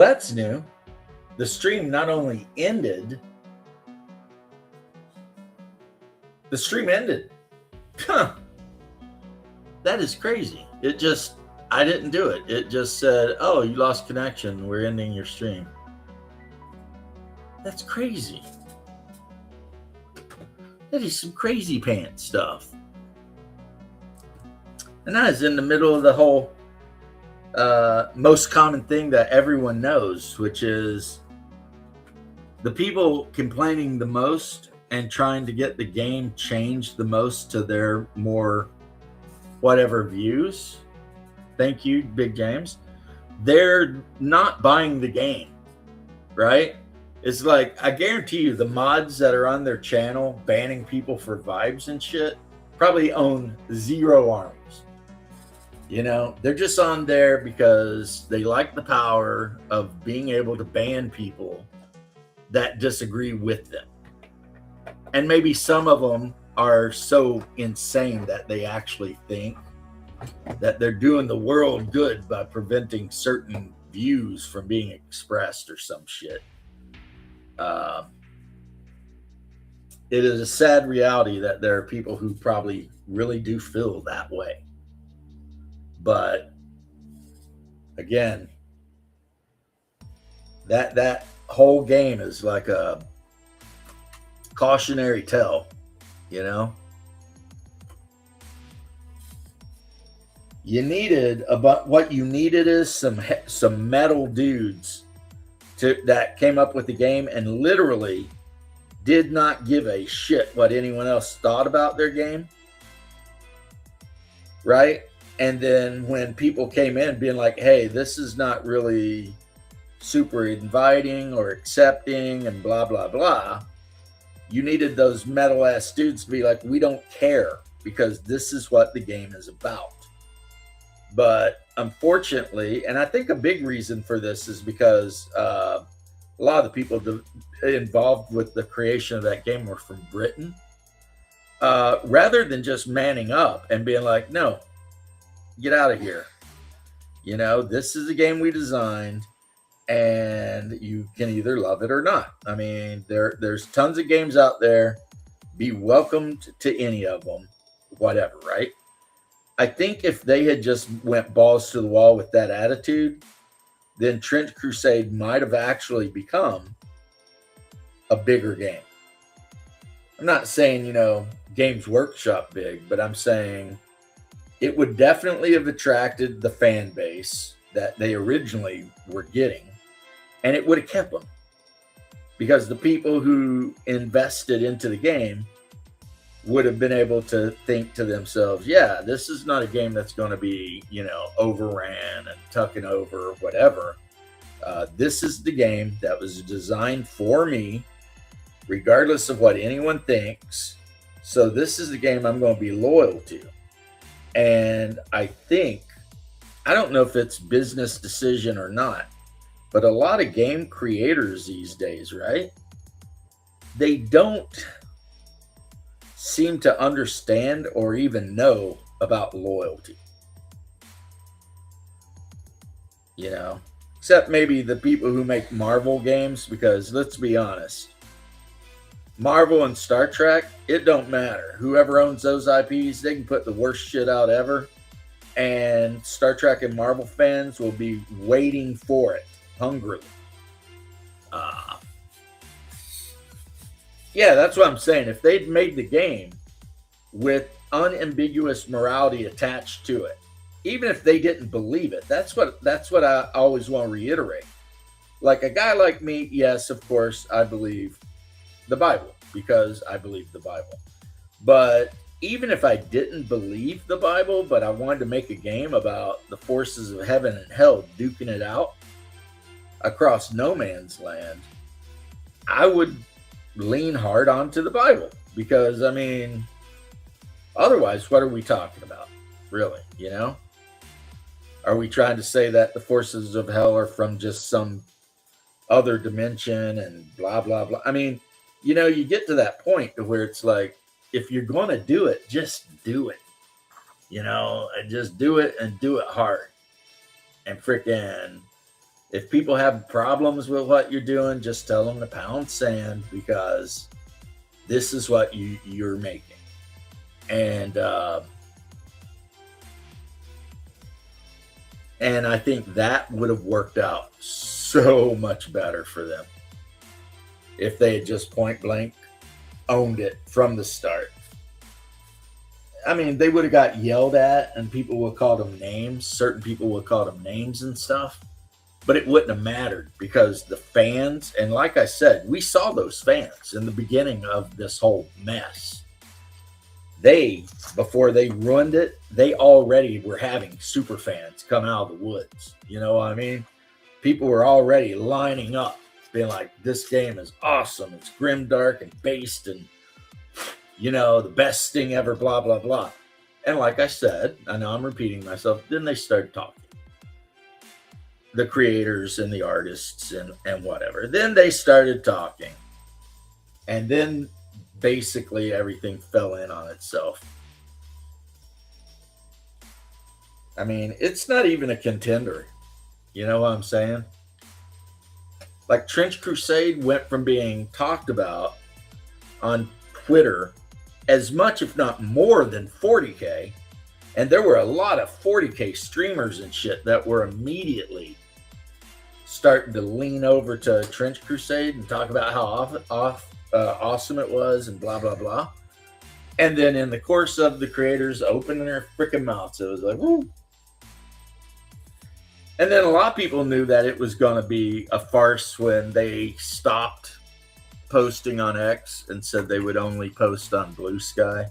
That's new. The stream not only ended, the stream ended. Huh. That is crazy. It just, I didn't do it. It just said, oh, you lost connection. We're ending your stream. That's crazy. That is some crazy pants stuff. And that is in the middle of the whole most common thing that everyone knows, which is the people complaining the most and trying to get the game changed the most to their more whatever views. Thank you, Big James. They're not buying the game, right? It's like, I guarantee you the mods that are on their channel banning people for vibes and shit probably own zero armies. You know, they're just on there because they like the power of being able to ban people that disagree with them. And maybe some of them are so insane that they actually think that they're doing the world good by preventing certain views from being expressed or some shit. It is a sad reality that there are people who probably really do feel that way. But again, that whole game is like a cautionary tale, you know. You needed about what you needed is some metal dudes that came up with the game and literally did not give a shit what anyone else thought about their game, right? And then when people came in being like, hey, this is not really super inviting or accepting and blah, blah, blah, you needed those metal ass dudes to be like, we don't care because this is what the game is about. But unfortunately, and I think a big reason for this is because a lot of the people involved with the creation of that game were from Britain. Rather than just manning up and being like, no, get out of here. You know, this is a game we designed and you can either love it or not. I mean, there's tons of games out there. Be welcomed to any of them, whatever, right? I think if they had just went balls to the wall with that attitude, then Trench Crusade might have actually become a bigger game. I'm not saying, you know, Games Workshop big, but I'm saying it would definitely have attracted the fan base that they originally were getting, and it would have kept them because the people who invested into the game would have been able to think to themselves, yeah, this is not a game that's going to be, you know, overran and tucking over or whatever. This is the game that was designed for me, regardless of what anyone thinks. So this is the game I'm going to be loyal to. And I think, I don't know if it's business decision or not, but a lot of game creators these days, right? They don't seem to understand or even know about loyalty. You know, except maybe the people who make Marvel games, because let's be honest, Marvel and Star Trek, it don't matter. Whoever owns those IPs, they can put the worst shit out ever, and Star Trek and Marvel fans will be waiting for it hungrily. Yeah, that's what I'm saying. If they'd made the game with unambiguous morality attached to it, even if they didn't believe it, that's what I always want to reiterate. Like a guy like me, yes, of course, I believe the Bible because I believe the Bible. But even if I didn't believe the Bible, but I wanted to make a game about the forces of heaven and hell duking it out across no man's land, I would lean hard onto the Bible because, I mean, otherwise, what are we talking about, really? You know, are we trying to say that the forces of hell are from just some other dimension and blah, blah, blah? I mean, you know, you get to that point where it's like, if you're going to do it, just do it, you know, and just do it and do it hard and freaking If people have problems with what you're doing, just tell them to pound sand because this is what you're making. And and I think that would have worked out so much better for them if they had just point blank owned it from the start. I mean, they would have got yelled at and people would call them names. Certain people would call them names and stuff, but it wouldn't have mattered because the fans, and like I said, we saw those fans in the beginning of this whole mess. They, before they ruined it, they already were having super fans come out of the woods. You know what I mean? People were already lining up, being like, this game is awesome. It's grimdark and based and, you know, the best thing ever, blah, blah, blah. And like I said, I know I'm repeating myself, then they started talking. The creators and the artists and whatever. Then they started talking. And then basically everything fell in on itself. I mean, it's not even a contender. You know what I'm saying? Like Trench Crusade went from being talked about on Twitter as much, if not more than 40K. And there were a lot of 40K streamers and shit that were immediately starting to lean over to Trench Crusade and talk about how awesome it was and blah, blah, blah. And then in the course of the creators opening their freaking mouths, it was like, woo. And then a lot of people knew that it was going to be a farce when they stopped posting on X and said they would only post on Blue Sky.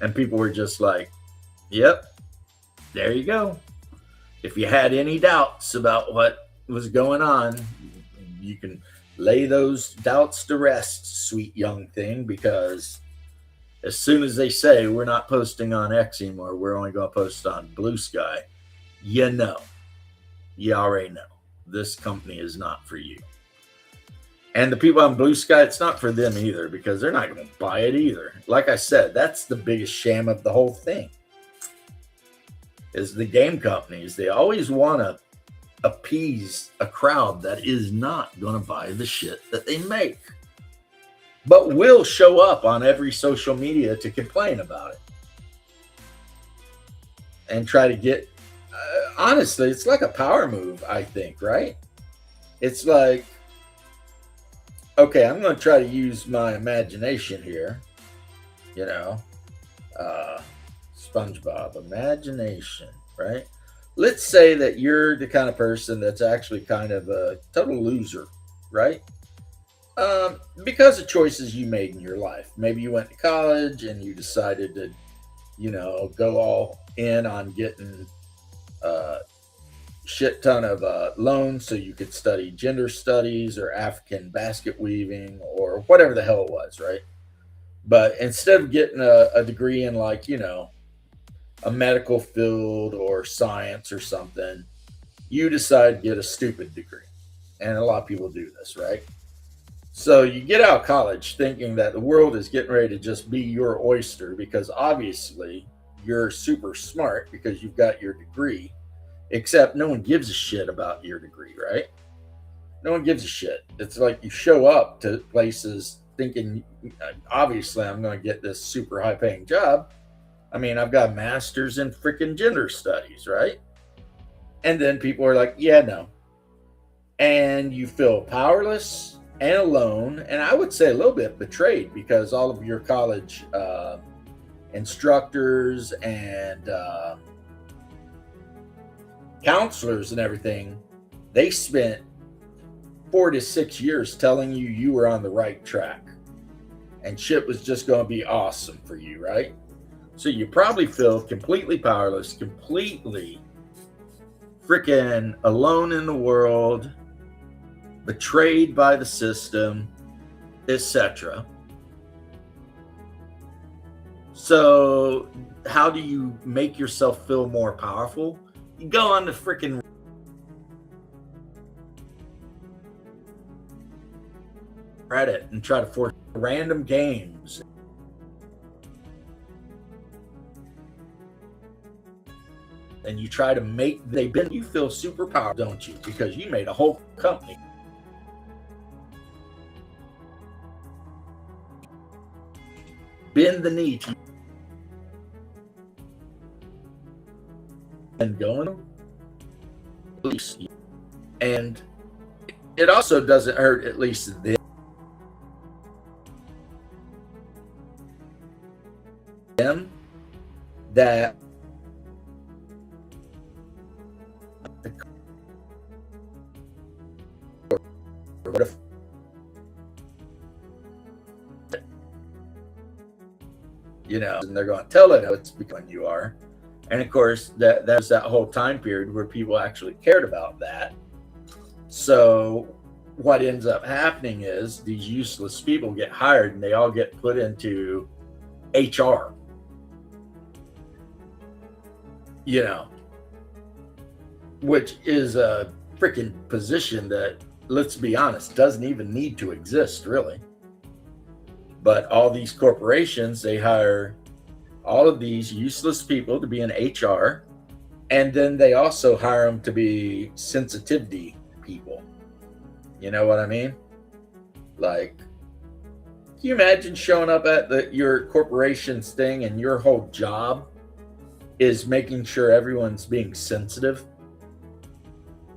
And people were just like, yep, there you go. If you had any doubts about what was going on, you can lay those doubts to rest, sweet young thing, because as soon as they say we're not posting on X anymore, we're only going to post on Blue Sky, you know. You already know this company is not for you. And the people on Blue Sky, it's not for them either because they're not going to buy it either. Like I said, that's the biggest sham of the whole thing is the game companies. They always want to appease a crowd that is not going to buy the shit that they make, but will show up on every social media to complain about it and try to get honestly, it's like a power move, I think, right? It's like, okay, I'm going to try to use my imagination here, you know, SpongeBob, imagination, right? Let's say that you're the kind of person that's actually kind of a total loser, right? Because of choices you made in your life. Maybe you went to college and you decided to, you know, go all in on getting shit ton of loans so you could study gender studies or African basket weaving or whatever the hell it was, right? But instead of getting a degree in, like, you know, a medical field or science or something, you decide to get a stupid degree. And a lot of people do this, right? So you get out of college thinking that the world is getting ready to just be your oyster because obviously you're super smart because you've got your degree. Except no one gives a shit about your degree, right? No one gives a shit. It's like you show up to places thinking, obviously, I'm going to get this super high paying job. I mean, I've got a master's in freaking gender studies, right? And then people are like, yeah, no. And you feel powerless and alone. And I would say a little bit betrayed because all of your college instructors and counselors and everything, they spent 4 to 6 years telling you you were on the right track and shit was just going to be awesome for you, right? So you probably feel completely powerless, completely freaking alone in the world, betrayed by the system, etc. So how do you make yourself feel more powerful? You go on the freaking Reddit and try to force random games. and you try to you feel super powerful, don't you? Because you made a whole company. Bend the knee to and going, and it also doesn't hurt, at least them, that and they're going to tell it it's because you are. And of course, that's that whole time period where people actually cared about that. So what ends up happening is these useless people get hired and they all get put into HR. Which is a freaking position that, let's be honest, doesn't even need to exist, really. But all these corporations, they hire all of these useless people to be in HR, and then they also hire them to be sensitivity people. You know what I mean? Like, can you imagine showing up at your corporation's thing and your whole job is making sure everyone's being sensitive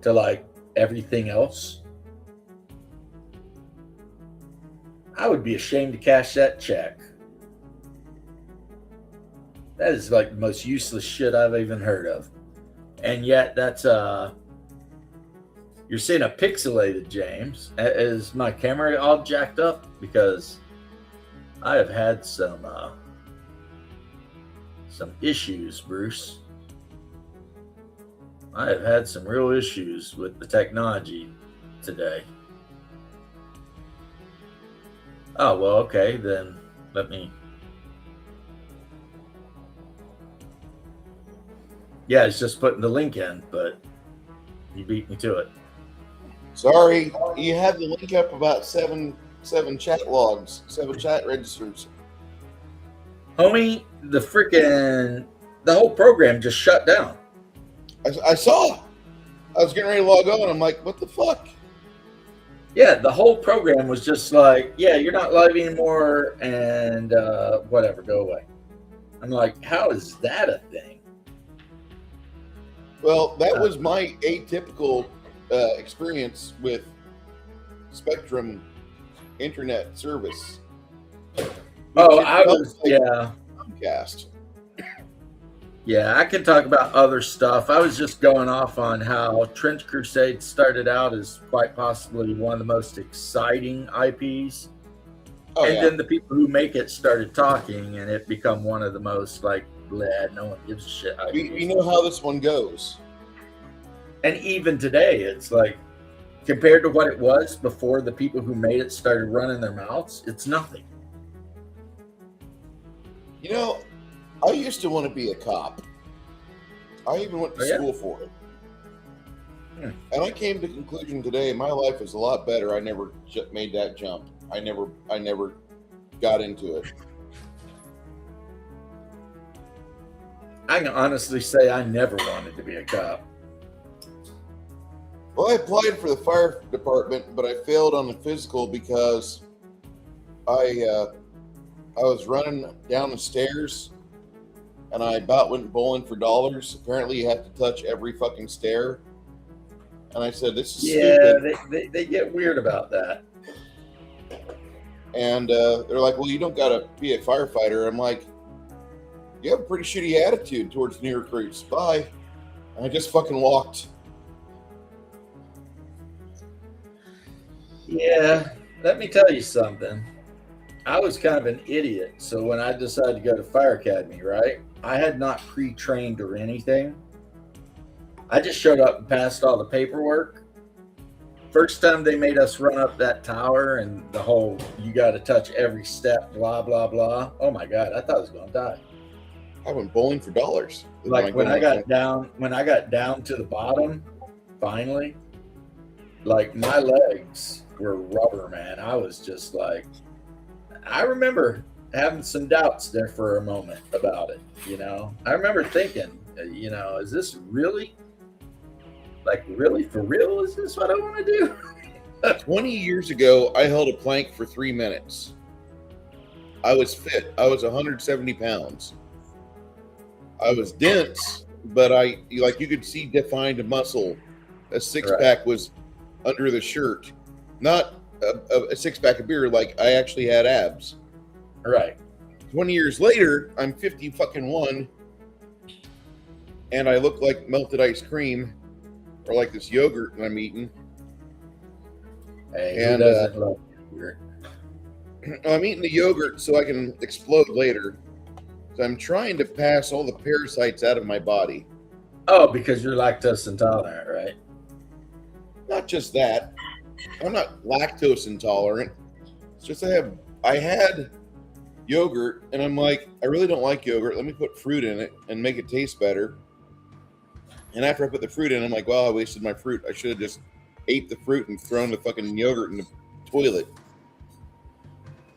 to like everything else? I would be ashamed to cash that check. That is like the most useless shit I've even heard of. And yet that's you're seeing a pixelated James. Is my camera all jacked up? Because I have had some issues, Bruce. I have had some real issues with the technology today. Oh, well, okay, then let me... Yeah, it's just putting the link in, but you beat me to it. Sorry, you had the link up about seven chat logs, 7 chat registers. Homie, the whole program just shut down. I saw. I was getting ready to log on. I'm like, what the fuck? Yeah, the whole program was just like, yeah, you're not live anymore, and whatever, go away. I'm like, how is that a thing? Well, that was my atypical experience with Spectrum internet service. Oh, I was, yeah. Comcast. Yeah, I can talk about other stuff. I was just going off on how Trench Crusade started out as quite possibly one of the most exciting IPs. Oh, and then the people who make it started talking, and it become one of the most like, bleh, no one gives a shit. We know how this one goes. And even today, it's like, compared to what it was before the people who made it started running their mouths, it's nothing. You know, I used to want to be a cop. I even went to school for it. And I came to the conclusion today, my life is a lot better. I never made that jump. I never got into it. I can honestly say I never wanted to be a cop. Well, I applied for the fire department, but I failed on the physical because I was running down the stairs and I about went bowling for dollars. Apparently, you have to touch every fucking stair. And I said, this is stupid. Yeah, they get weird about that. And they're like, well, you don't got to be a firefighter. I'm like, you have a pretty shitty attitude towards new recruits. Bye. And I just fucking walked. Yeah, let me tell you something. I was kind of an idiot. So when I decided to go to Fire Academy, right, I had not pre-trained or anything. I just showed up and passed all the paperwork. First time they made us run up that tower and the whole, you got to touch every step, blah, blah, blah. Oh my God, I thought I was going to die. I went bowling for dollars. Like when I got down to the bottom, finally, like my legs were rubber, man. I was just like, I remember having some doubts there for a moment about it, you know. I remember thinking, is this really, like, really for real? Is this what I want to do? 20 years ago, I held a plank for 3 minutes. I was fit. I was 170 pounds. I was dense, but you could see defined muscle. A six-pack was under the shirt. Not a six-pack of beer, like I actually had abs. Right. 20 years later, I'm 50 fucking one, and I look like melted ice cream, or like this yogurt that I'm eating. Hey, who doesn't love yogurt? I'm eating the yogurt so I can explode later. So I'm trying to pass all the parasites out of my body. Oh, because you're lactose intolerant, right? Not just that. I'm not lactose intolerant. It's just I had yogurt, and I'm like, I really don't like yogurt. Let me put fruit in it and make it taste better. And after I put the fruit in, I'm like, well, I wasted my fruit. I should have just ate the fruit and thrown the fucking yogurt in the toilet.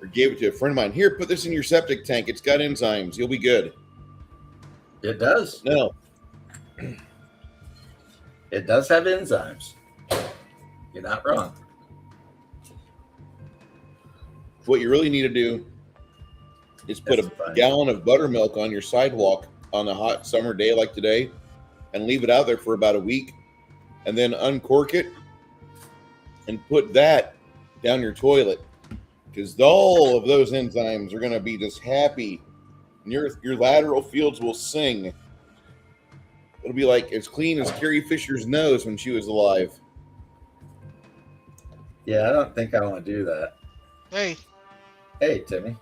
Or gave it to a friend of mine. Here, put this in your septic tank. It's got enzymes. You'll be good. It does. No. It does have enzymes. You're not wrong. What you really need to do is put a gallon of buttermilk on your sidewalk on a hot summer day like today and leave it out there for about a week, and then uncork it and put that down your toilet, because all of those enzymes are going to be just happy, and your lateral fields will sing. It'll be like as clean as Carrie Fisher's nose when she was alive. Yeah, I don't think I want to do that. Hey, Timmy.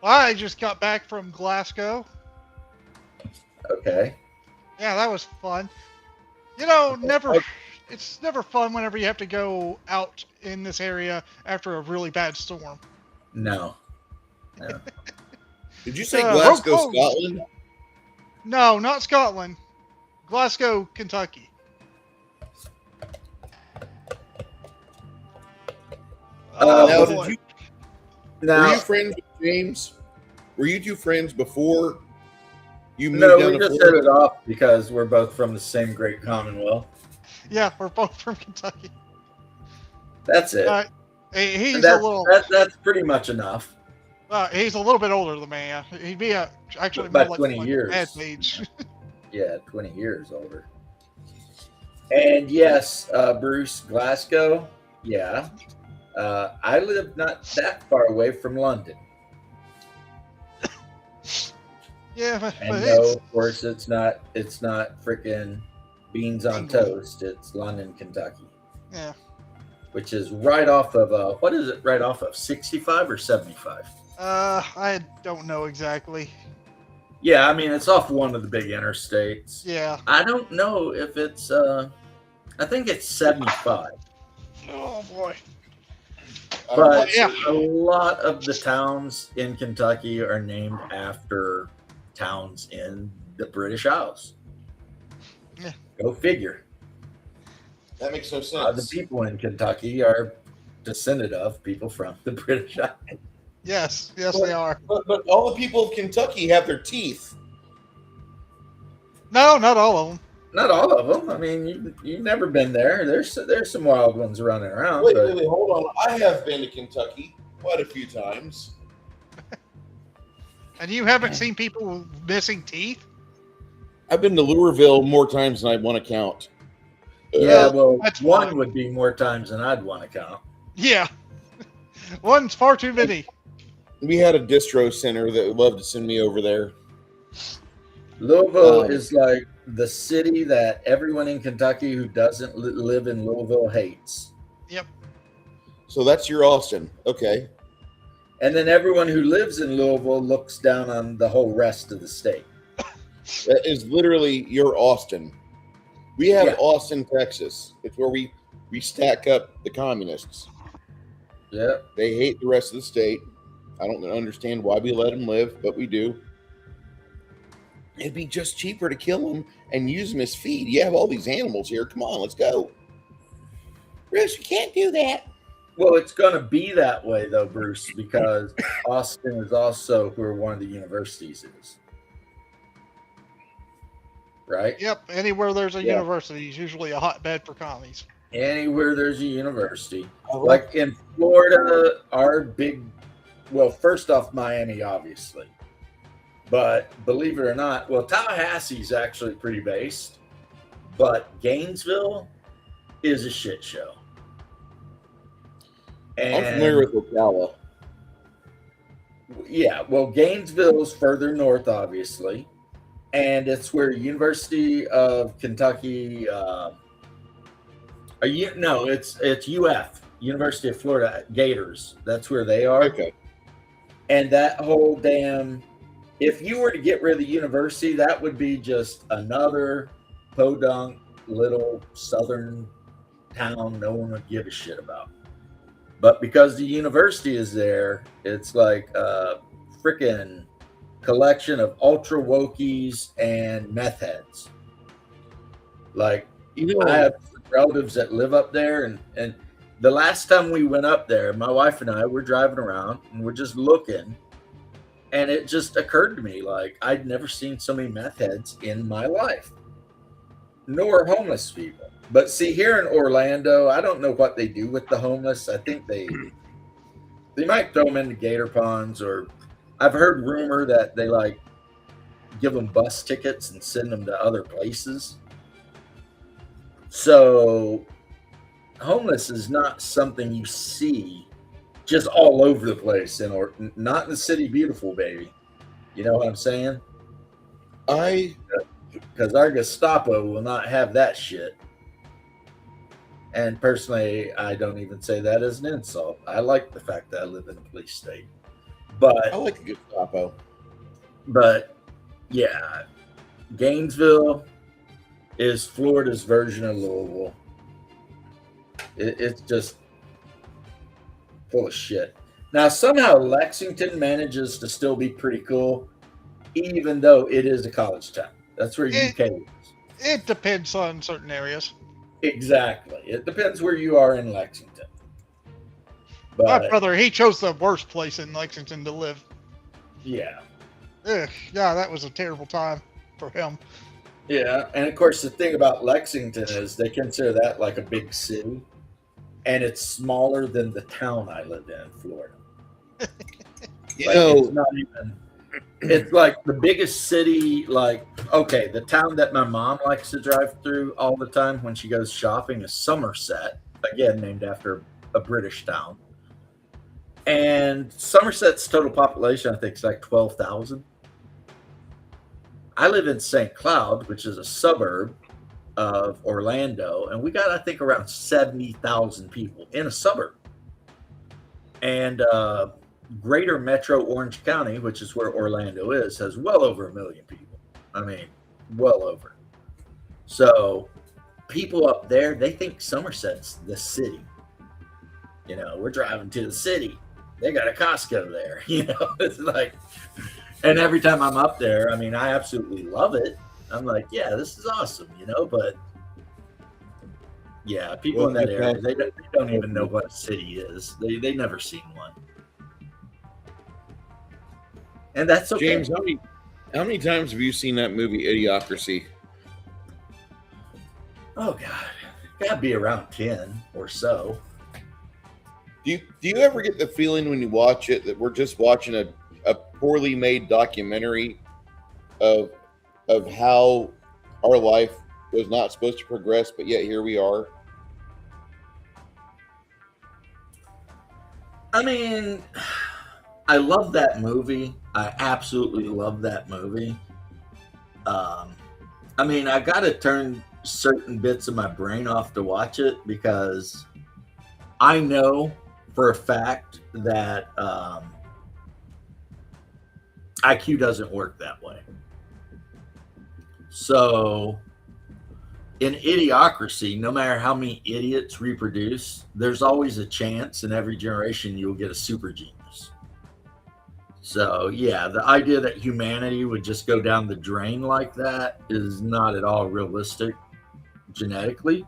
I just got back from Glasgow. Okay. Yeah, that was fun. It's never fun whenever you have to go out in this area after a really bad storm. No. Did you say Glasgow, Scotland? No, not Scotland. Glasgow, Kentucky. Were you friends with James? Were you two friends before you moved down to Florida? No, we just hit it off because we're both from the same great Commonwealth. Yeah, we're both from Kentucky. That's it. That's pretty much enough. He's a little bit older than me. He'd be actually about more 20 like years. Dad's age. Yeah, 20 years older. And yes, Bruce, Glasgow. Yeah. I live not that far away from London. Yeah, but of course, it's not freaking beans on toast. It's London, Kentucky. Yeah. Which is right off of what is it? Right off of 65 or 75? I don't know exactly. Yeah, I mean it's off one of the big interstates. Yeah. I don't know if it's. I think it's 75. Oh boy. But a lot of the towns in Kentucky are named after towns in the British Isles. Yeah. Go figure. That makes no sense. The people in Kentucky are descended of people from the British Isles. Yes, they are. But all the people of Kentucky have their teeth. No, not all of them. Not all of them. I mean, you've never been there. There's some wild ones running around. Wait, hold on. I have been to Kentucky quite a few times. And you haven't seen people missing teeth? I've been to Louisville more times than I want to count. Yeah, well, that's one fine. would be more times than I'd want to count. Yeah. One's far too many. We had a distro center that would love to send me over there. Louisville is like the city that everyone in Kentucky who doesn't live in Louisville hates. Yep. So that's your Austin. Okay. And then everyone who lives in Louisville looks down on the whole rest of the state. That is literally your Austin. We have Austin, Texas. It's where we stack up the communists. Yeah. They hate the rest of the state. I don't understand why we let them live, but we do. It'd be just cheaper to kill them and use them as feed. You have all these animals here. Come on, let's go. Bruce, you can't do that. Well, it's going to be that way, though, Bruce, because Austin is also where one of the universities is. right? Yep. Anywhere there's a Yeah. university is usually a hotbed for commies. Anywhere there's a university. I like- Like in Florida, our big, well, first off, Miami, obviously. But believe it or not, well, Tallahassee's actually pretty based, but Gainesville is a shit show. I'm familiar with Ocala. Yeah, well, Gainesville's further north, obviously, and it's where University of Kentucky. No, it's UF, University of Florida Gators. That's where they are. Okay. And that whole damn, if you were to get rid of the university, that would be just another podunk little southern town no one would give a shit about. But because the university is there, it's like a freaking collection of ultra wokies and meth heads. Like, I have relatives that live up there, and the last time we went up there, my wife and I were driving around and we're just looking, and it just occurred to me, like, I'd never seen so many meth heads in my life, nor homeless people. But see, here in Orlando, I don't know what they do with the homeless. I think they might throw them into gator ponds, or I've heard rumor that they like give them bus tickets and send them to other places. So homeless is not something you see just all over the place, or not in the city beautiful, baby. You know what I'm saying? Because our Gestapo will not have that shit. And personally, I don't even say that as an insult. I like the fact that I live in a police state. But I like a Gestapo. But yeah, Gainesville is Florida's version of Louisville. It's just full of shit. Now, somehow Lexington manages to still be pretty cool, even though it is a college town. That's where UK is. It depends on certain areas. Exactly. It depends where you are in Lexington. My But brother, he chose the worst place in Lexington to live. yeah. Ugh, yeah, that was a terrible time for him. Yeah. And of course, the thing about Lexington is they consider that like a big city, and it's smaller than the town I lived in Florida. It's not even. It's like the biggest city. Like, okay, the town that my mom likes to drive through all the time when she goes shopping is Somerset, again named after a British town. And Somerset's total population, I think, is like 12,000. I live in St. Cloud, which is a suburb of Orlando, and we got, I think, around 70,000 people in a suburb. And Greater Metro Orange County, which is where Orlando is, has well over 1 million people. I mean, well over. So people up there, they think Somerset's the city. You know, we're driving to the city. They got a Costco there. You know, it's like, and every time I'm up there, I mean, I absolutely love it. I'm like, yeah, this is awesome, you know, but yeah, people in that area, they don't even know what a city is. They never seen one. And that's okay. James, how many times have you seen that movie Idiocracy? Oh God, gotta be around 10 or so. Do you ever get the feeling when you watch it that we're just watching a poorly made documentary of how our life was not supposed to progress, but yet here we are? I mean, I love that movie. I absolutely love that movie. I mean, I got to turn certain bits of my brain off to watch it because I know for a fact that IQ doesn't work that way. So in Idiocracy, no matter how many idiots reproduce, there's always a chance in every generation you'll get a super genius. So yeah, the idea that humanity would just go down the drain like that is not at all realistic genetically.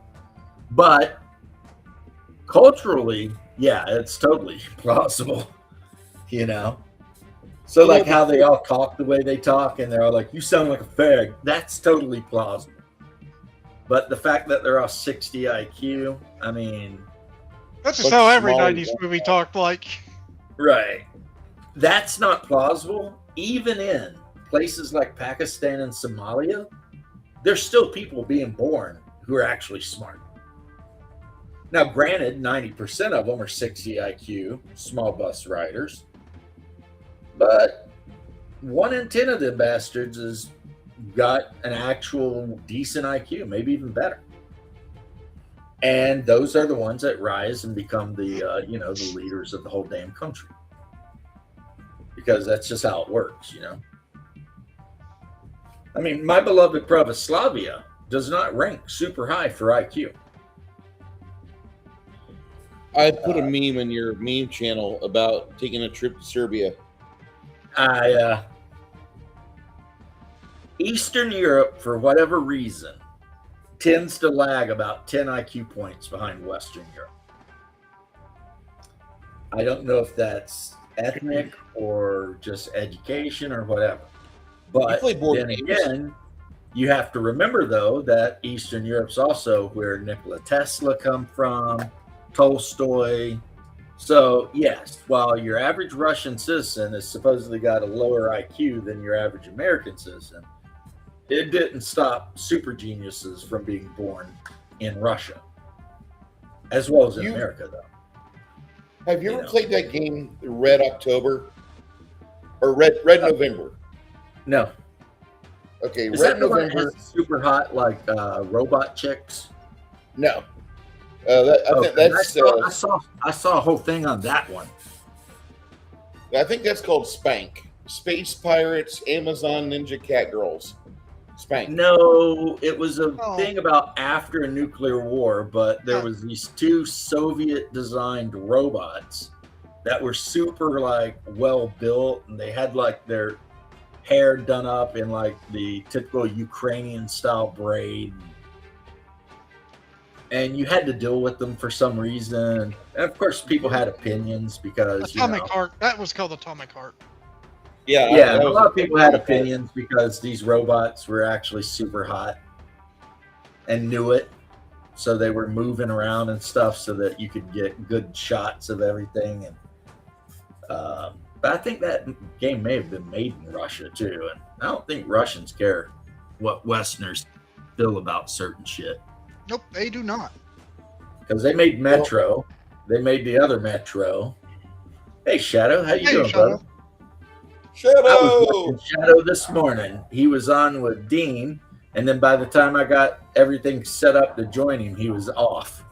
But culturally, yeah, it's totally plausible, you know? So, You know, like how they all talk the way they talk, and they're all like, "You sound like a fag." That's totally plausible. But the fact that they're all 60 IQ, I mean, That's just bunch how of every Somali 90s movie talked like. right. That's not plausible. Even in places like Pakistan and Somalia, there's still people being born who are actually smart. Now, granted, 90% of them are 60 IQ, small bus riders, but 1 in 10 of them bastards has got an actual decent IQ, maybe even better. And those are the ones that rise and become the the leaders of the whole damn country, because that's just how it works. I mean, my beloved Pravoslavia does not rank super high for IQ. I put a meme in your meme channel about taking a trip to Serbia. Eastern Europe, for whatever reason, tends to lag about 10 IQ points behind Western Europe. I don't know if that's ethnic or just education or whatever. But play board then games? again, you have to remember, though, that Eastern Europe's also where Nikola Tesla come from, Tolstoy. So, yes, while your average Russian citizen has supposedly got a lower IQ than your average American citizen, it didn't stop super geniuses from being born in Russia, as well as in America, though. Have you ever played that game, Red October? Or Red November? No. Okay, Is Red that the one that November. has super hot, like robot chicks? No. I saw a whole thing on that one. think that's called Spank. Space Pirates, Amazon Ninja Cat Girls. Spank. No, it was a thing about after a nuclear war, but there was these 2 Soviet-designed robots that were super well built, and they had their hair done up in the typical Ukrainian style braid, and you had to deal with them for some reason. And of course, people had opinions because Atomic Heart. That was called Atomic Heart. Yeah, a lot of people had opinions because these robots were actually super hot and knew it. So they were moving around and stuff so that you could get good shots of everything. And but I think that game may have been made in Russia too. And I don't think Russians care what Westerners feel about certain shit. Nope, they do not. Because they made Metro. They made the other Metro. Hey, Shadow, how you doing, Shadow. bud? Shadow! I was watching Shadow this morning. He was on with Dean, and then by the time I got everything set up to join him, he was off.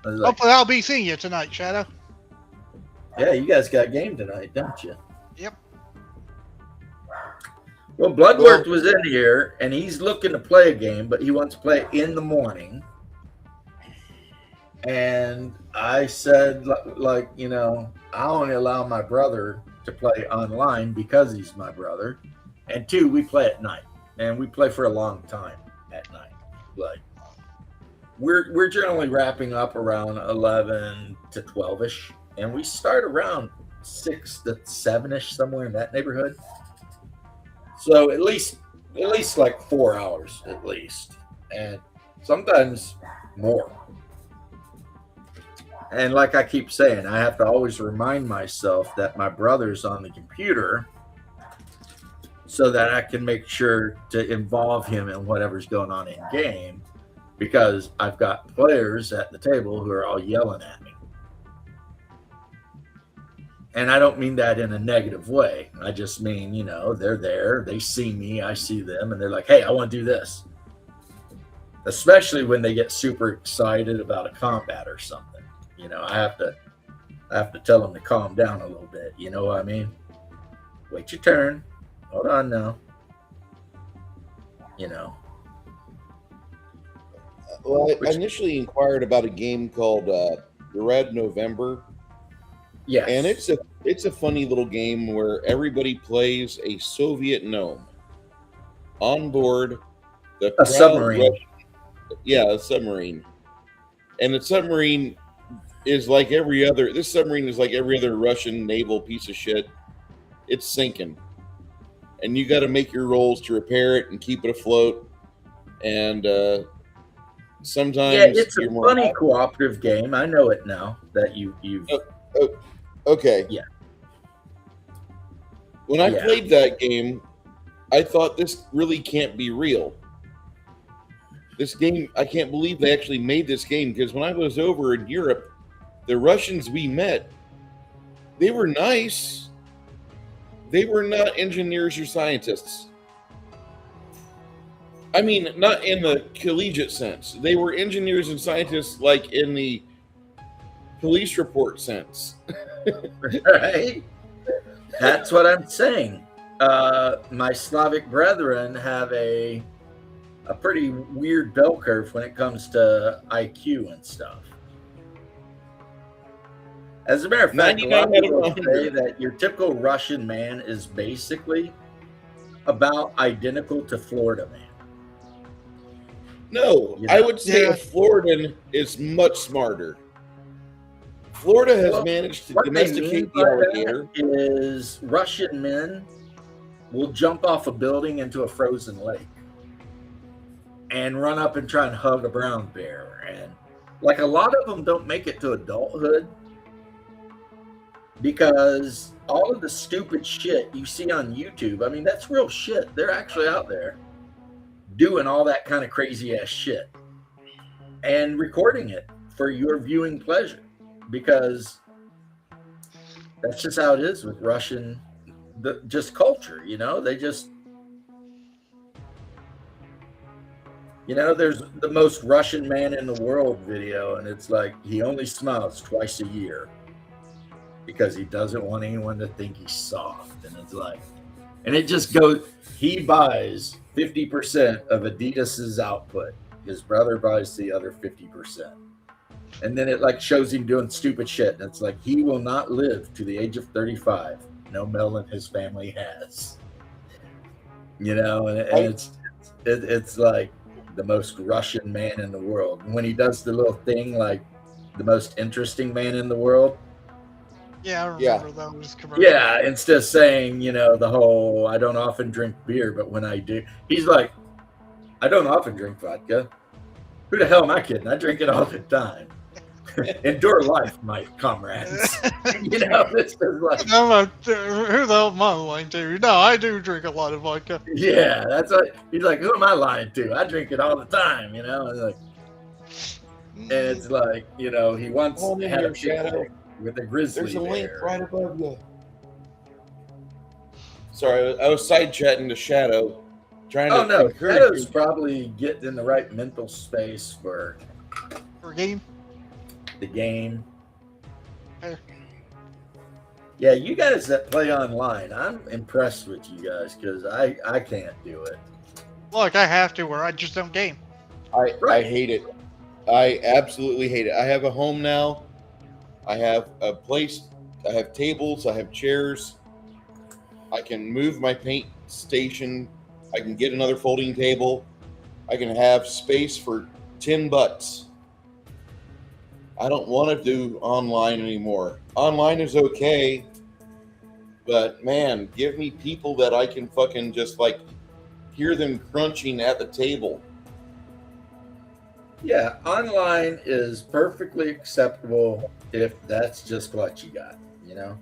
I was like, hopefully I'll be seeing you tonight, Shadow. yeah, you guys got game tonight, don't you? Yep. Well, Bloodworth was in here, and he's looking to play a game, but he wants to play it in the morning. And I said, I only allow my brother to play online because he's my brother. And 2, we play at night, and we play for a long time at night. We're generally wrapping up around 11 to 12ish, and we start around 6 to 7ish, somewhere in that neighborhood. So at least 4 hours at least, and sometimes more. And like I keep saying, I have to always remind myself that my brother's on the computer so that I can make sure to involve him in whatever's going on in game, because I've got players at the table who are all yelling at me. And I don't mean that in a negative way. I just mean, they're there, they see me, I see them, and they're like, hey, I want to do this. Especially when they get super excited about a combat or something. I have to tell them to calm down a little bit. You know what I mean? Wait your turn. Hold on now. Well, I initially inquired about a game called Red November. Yeah, and it's a funny little game where everybody plays a Soviet gnome on board a submarine. A submarine, and the submarine is like every other. This submarine is like every other Russian naval piece of shit. it's sinking. And you got to make your rolls to repair it and keep it afloat. And sometimes it's a funny cooperative game. I know it now that you've. Okay. Yeah. When I played that game, I thought this really can't be real. This game, I can't believe they actually made this game, because when I was over in Europe, the Russians we met, they were nice. They were not engineers or scientists. I mean, not in the collegiate sense. They were engineers and scientists like in the police report sense. Right? That's what I'm saying. My Slavic brethren have a pretty weird bell curve when it comes to IQ and stuff. As a matter of fact, a lot of people say that your typical Russian man is basically about identical to Florida man. No, I would say a Floridan is much smarter. Florida has managed to domesticate the alligator. Is Russian men will jump off a building into a frozen lake and run up and try and hug a brown bear. And like a lot of them don't make it to adulthood because all of the stupid shit you see on YouTube, I mean, that's real shit. They're actually out there doing all that kind of crazy ass shit and recording it for your viewing pleasure, because that's just how it is with Russian, just culture, you know. They just, you know, there's the most Russian man in the world video, and it's like he only smiles twice a year because he doesn't want anyone to think he's soft. And it's like, and it just goes, he buys 50% of Adidas's output. His brother buys the other 50%. And then it like shows him doing stupid shit. And it's like, he will not live to the age of 35. No melon his family has. You know, and it's like the most Russian man in the world. And when he does the little thing like the most interesting man in the world. Yeah, I remember those commercials. Yeah, instead of saying, you know, the whole, I don't often drink beer, but when I do, he's like, I don't often drink vodka. Who the hell am I kidding? I drink it all the time. Endure life, my comrades. You know, this is like, who the hell am I lying to? No, I do drink a lot of vodka. Yeah, that's what he's like. Who am I lying to? I drink it all the time, you know. And it's like, you know, he once had a shadow with a grizzly. There's a link bear. right above you. Sorry, I was side chatting to Shadow, trying to. Oh no, Shadow's probably getting in the right mental space for game. The game. Yeah, you guys that play online, I'm impressed with you guys because I can't do it. Look, I have to, or I just don't game. I hate it. I absolutely hate it. I have a home now. I have a place. I have tables. I have chairs. I can move my paint station. I can get another folding table. I can have space for 10 butts. I don't want to do online anymore. Online is okay, but man, give me people that I can fucking just like hear them crunching at the table. Yeah, online is perfectly acceptable if that's just what you got, you know?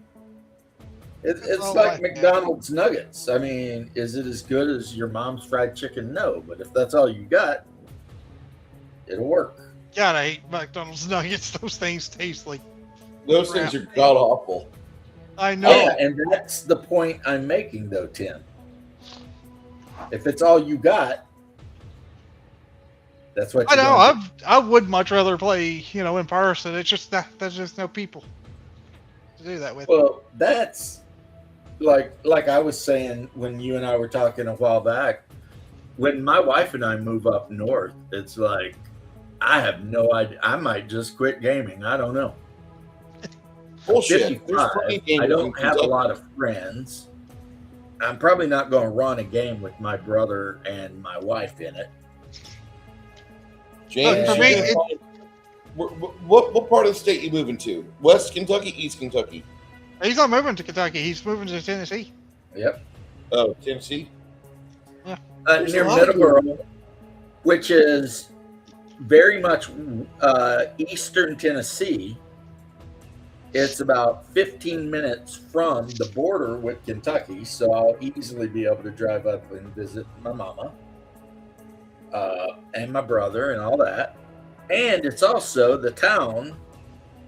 It's like McDonald's nuggets. I mean, is it as good as your mom's fried chicken? No, but if that's all you got, it'll work. God, I hate McDonald's nuggets. Those things taste like those things are god awful. I know. Yeah, and that's the point I'm making, though, Tim. If it's all you got, that's what I know. I would much rather play, you know, in person. It's just that there's just no people to do that with. Well, that's like I was saying when you and I were talking a while back. When my wife and I move up north, it's like I have no idea. I might just quit gaming. I don't know. Bullshit. I don't have a lot of friends. I'm probably not going to run a game with my brother and my wife in it. James, for me, what part of the state you moving to? West Kentucky, East Kentucky? He's not moving to Kentucky. He's moving to Tennessee. Yep. Oh, Tennessee. There's Near a lot of Middleborough, which is very much eastern Tennessee. It's about 15 minutes from the border with Kentucky, so I'll easily be able to drive up and visit my mama and my brother and all that. And it's also the town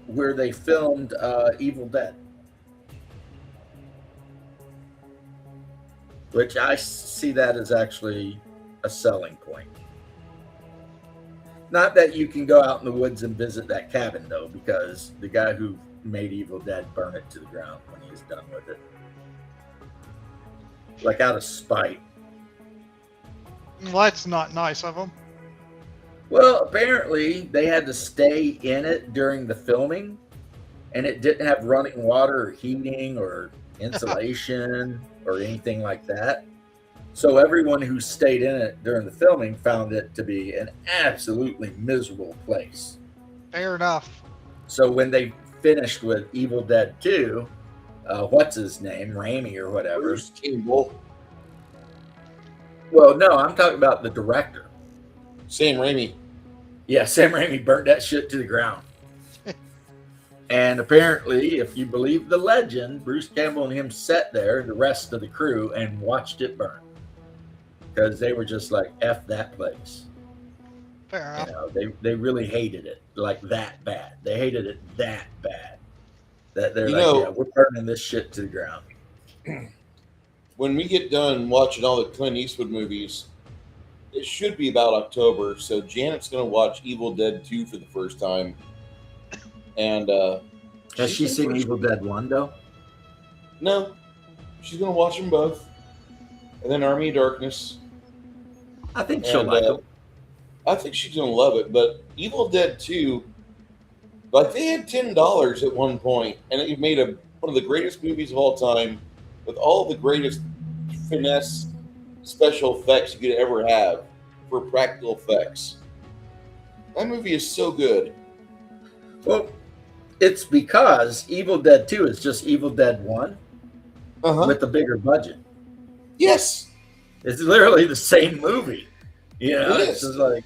where they filmed Evil Dead, which I see that as actually a selling point. Not that you can go out in the woods and visit that cabin, though, because the guy who made Evil Dead burned it to the ground when he was done with it. Like out of spite. Well, that's not nice of him. Well, apparently they had to stay in it during the filming, and it didn't have running water or heating or insulation or anything like that. So everyone who stayed in it during the filming found it to be an absolutely miserable place. Fair enough. So when they finished with Evil Dead 2, what's his name? Raimi or whatever. Bruce Campbell. Well, no, I'm talking about the director. Sam Raimi. Yeah, Sam Raimi burnt that shit to the ground. And apparently, if you believe the legend, Bruce Campbell and him sat there, the rest of the crew, and watched it burn. Because they were just like, F that place. Fair enough. You know, they really hated it like that bad. They hated it that bad. That they're yeah, we're burning this shit to the ground. When we get done watching all the Clint Eastwood movies, it should be about October. So Janet's going to watch Evil Dead 2 for the first time. And has she seen Evil Dead 1 though? No. She's going to watch them both. And then Army of Darkness. I think she'll like them. I think she's going to love it. But Evil Dead 2, like they had $10 at one point, and it made one of the greatest movies of all time with all the greatest finesse special effects you could ever have for practical effects. That movie is so good. Well, it's because Evil Dead 2 is just Evil Dead 1 with a bigger budget. Yes. It's literally the same movie. You know, it's just like,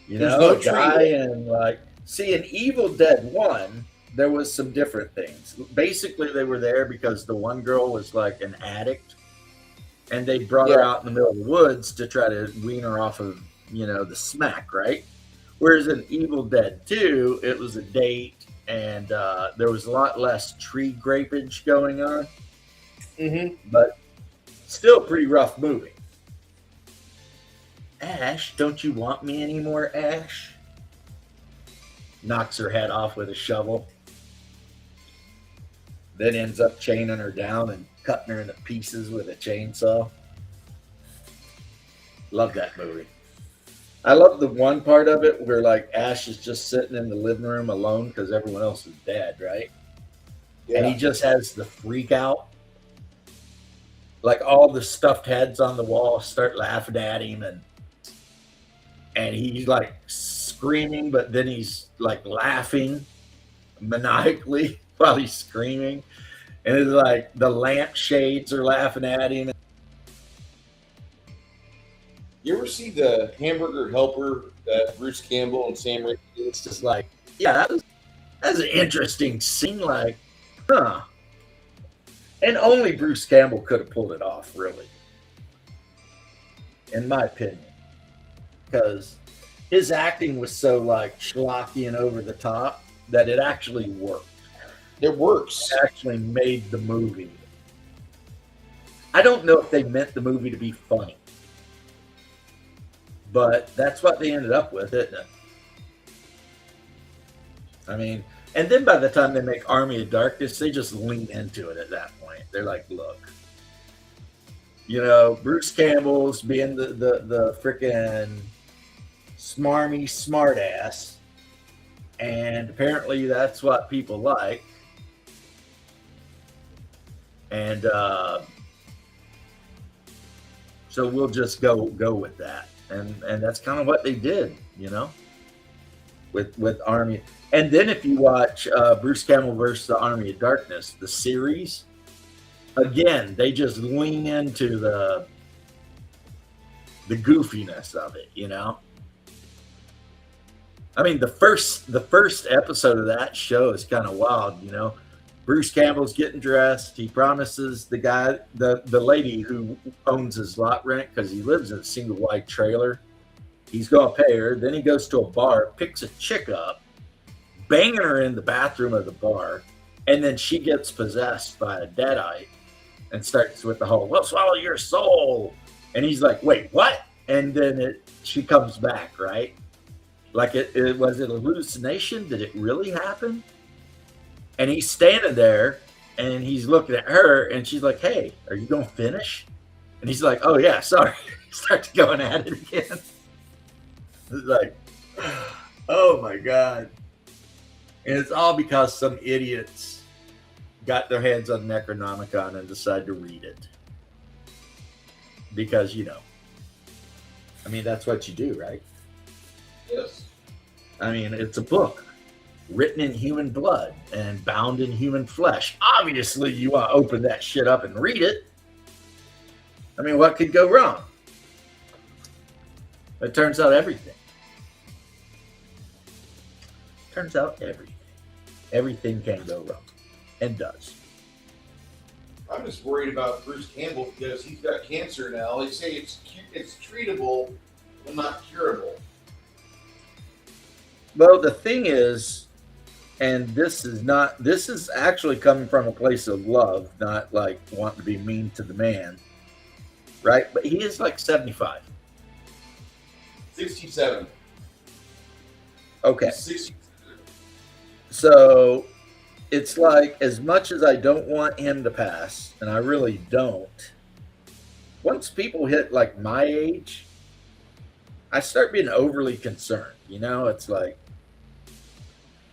you know, a guy and like, see, in Evil Dead 1, there was some different things. Basically, they were there because the one girl was like an addict, and they brought her out in the middle of the woods to try to wean her off of, you know, the smack, right? Whereas in Evil Dead 2, it was a date, and there was a lot less tree grapage going on. But still pretty rough movie. Ash, don't you want me anymore, Ash? Knocks her head off with a shovel. Then ends up chaining her down and cutting her into pieces with a chainsaw. Love that movie. I love the one part of it where like Ash is just sitting in the living room alone because everyone else is dead, right? Yeah. And he just has the freak out. Like all the stuffed heads on the wall start laughing at him, and he's like screaming, but then he's like laughing maniacally while he's screaming. And it's like the lampshades are laughing at him. You ever see the Hamburger Helper that Bruce Campbell and Sam Raimi did? It's just like, yeah, that's an interesting scene. Like, huh. And only Bruce Campbell could have pulled it off, really. In my opinion. Because his acting was so like schlocky and over the top that it actually worked. It works. It actually made the movie. I don't know if they meant the movie to be funny. But that's what they ended up with, isn't it? I mean, and then by the time they make Army of Darkness, they just lean into it at that point. They're like, look, you know, Bruce Campbell's being the freaking smarmy smartass, and apparently that's what people like. And so we'll just go with that. And that's kind of what they did, you know? with Army. And then if you watch Bruce Campbell versus the Army of Darkness, the series, again, they just lean into the goofiness of it, you know. I mean, the first episode of that show is kind of wild, you know. Bruce Campbell's getting dressed. He promises the guy, the lady who owns his lot rent, because he lives in a single wide trailer, he's going to pay her. Then he goes to a bar, picks a chick up, banging her in the bathroom of the bar, and then she gets possessed by a deadite and starts with the whole, "We'll swallow your soul." And he's like, "Wait, what?" And then she comes back, right? Like it was it a hallucination? Did it really happen? And he's standing there and he's looking at her and she's like, "Hey, are you going to finish?" And he's like, "Oh, yeah, sorry." He starts going at it again. It's like, oh my God. And it's all because some idiots got their hands on Necronomicon and decided to read it. Because, you know, I mean, that's what you do, right? Yes. I mean, it's a book written in human blood and bound in human flesh. Obviously, you want to open that shit up and read it. I mean, what could go wrong? It turns out everything. Turns out everything. Everything can go wrong. And does. I'm just worried about Bruce Campbell because he's got cancer now. They say it's treatable, but not curable. Well, the thing is, and this is actually coming from a place of love, not like wanting to be mean to the man, right? But he is like 75. 67. Okay. 67. So it's like, as much as I don't want him to pass, and I really don't, once people hit like my age, I start being overly concerned. You know, it's like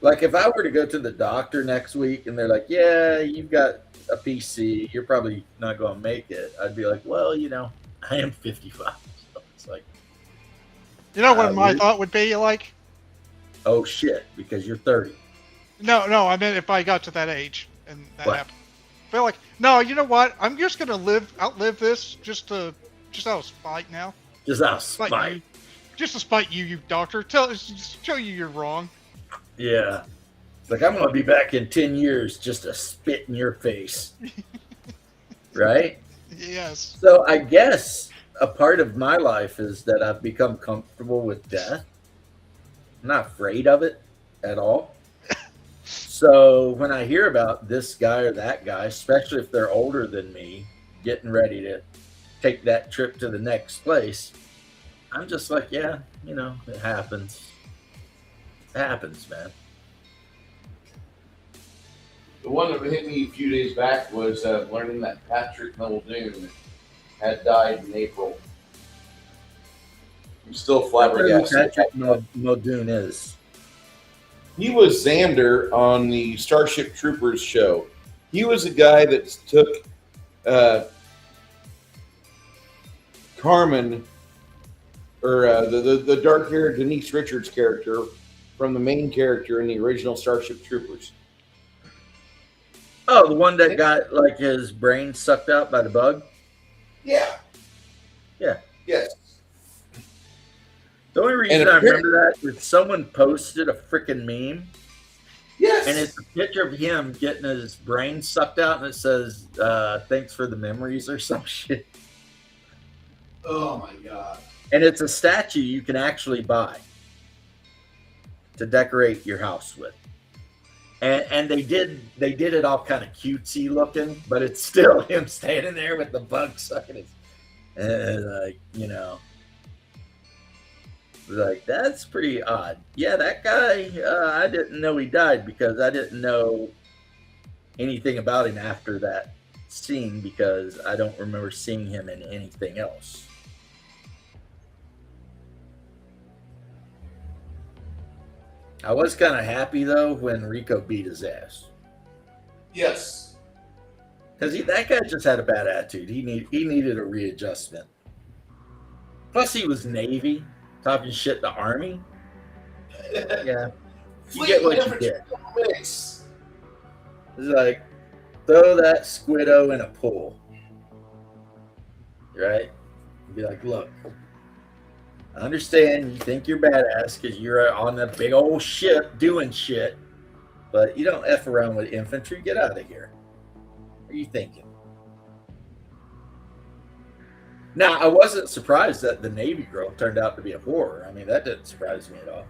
if I were to go to the doctor next week and they're like, "Yeah, you've got a PC, you're probably not going to make it," I'd be like, "Well, you know, I am 55." So it's like, You know what my thought would be like? oh shit, because you're 30. No, I meant if I got to that age and that What? happened. But like, no, you know what? I'm just gonna outlive this just out of spite now. Just out of spite. You. Just to spite you, you doctor. Just show you you're wrong. Yeah. It's like, I'm going to be back in 10 years just to spit in your face. Right? Yes. So I guess a part of my life is that I've become comfortable with death. I'm not afraid of it at all. So when I hear about this guy or that guy, especially if they're older than me, getting ready to take that trip to the next place, I'm just like, yeah, you know, it happens. It happens, man. The one that hit me a few days back was learning that Patrick Muldoon had died in April. I'm still flabbergasted. Patrick Muldoon is. He was Xander on the Starship Troopers show. He was a guy that took Carmen, or the dark-haired Denise Richards character, from the main character in the original Starship Troopers. Oh, the one that got like his brain sucked out by the bug? Yeah. Yeah. Yes. The only reason I remember that is someone posted a freaking meme. Yes. And it's a picture of him getting his brain sucked out and it says, "Thanks for the memories" or some shit. Oh my God. And it's a statue you can actually buy to decorate your house with. And they did it all kind of cutesy looking, but it's still him standing there with the bug sucking his, and like, you know, like, that's pretty odd. Yeah, that guy, I didn't know he died because I didn't know anything about him after that scene because I don't remember seeing him in anything else. I was kind of happy though when Rico beat his ass. Yes. Because that guy just had a bad attitude. He needed a readjustment. Plus, he was Navy, talking shit to Army. Yeah, you Fleet get what you infantry get. mix. It's like throw that squiddo in a pool, right? And be like, look, I understand you think you're badass because you're on the big old ship doing shit, but you don't F around with infantry. Get out of here. What are you thinking? Now, I wasn't surprised that the Navy girl turned out to be a whore. I mean, that didn't surprise me at all.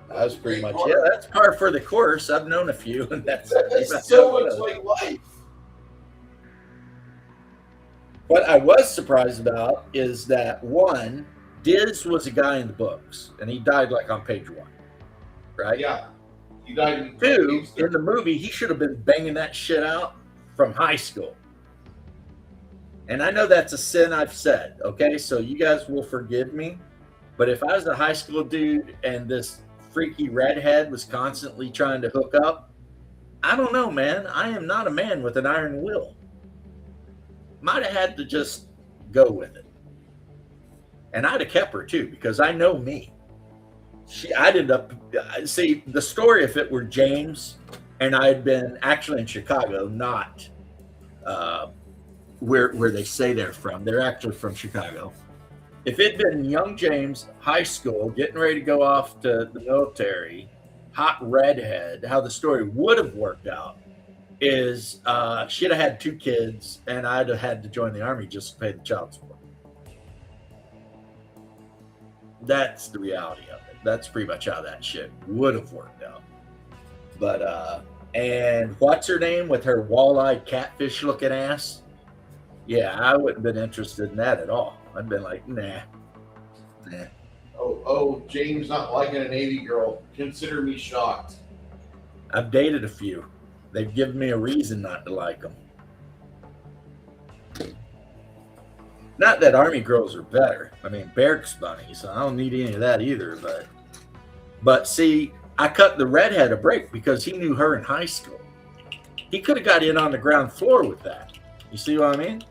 That was pretty much, yeah, that's par for the course. I've known a few, and that's That's so much like life. What I was surprised about is that one, Diz was a guy in the books, and he died like on page 1, right? Yeah. He died in Two, in the movie, he should have been banging that shit out from high school. And I know that's a sin I've said, okay? So you guys will forgive me. But if I was a high school dude and this freaky redhead was constantly trying to hook up, I don't know, man. I am not a man with an iron will. Might have had to just go with it. And I'd have kept her too, because I know me. I'd end up, see, the story, if it were James and I had been actually in Chicago, not where they say they're from. They're actually from Chicago. If it'd been young James, high school, getting ready to go off to the military, hot redhead, how the story would have worked out is she'd have had 2 kids and I'd have had to join the army just to pay the child support. That's the reality of it. That's pretty much how that shit would have worked out. But and what's her name with her walleye catfish looking ass? Yeah, I wouldn't have been interested in that at all. I'd been like, nah. Oh, James not liking a Navy girl. Consider me shocked. I've dated a few. They've given me a reason not to like them. Not that Army girls are better. I mean, Barracks bunnies. So I don't need any of that either. But see, I cut the redhead a break because he knew her in high school. He could have got in on the ground floor with that. You see what I mean?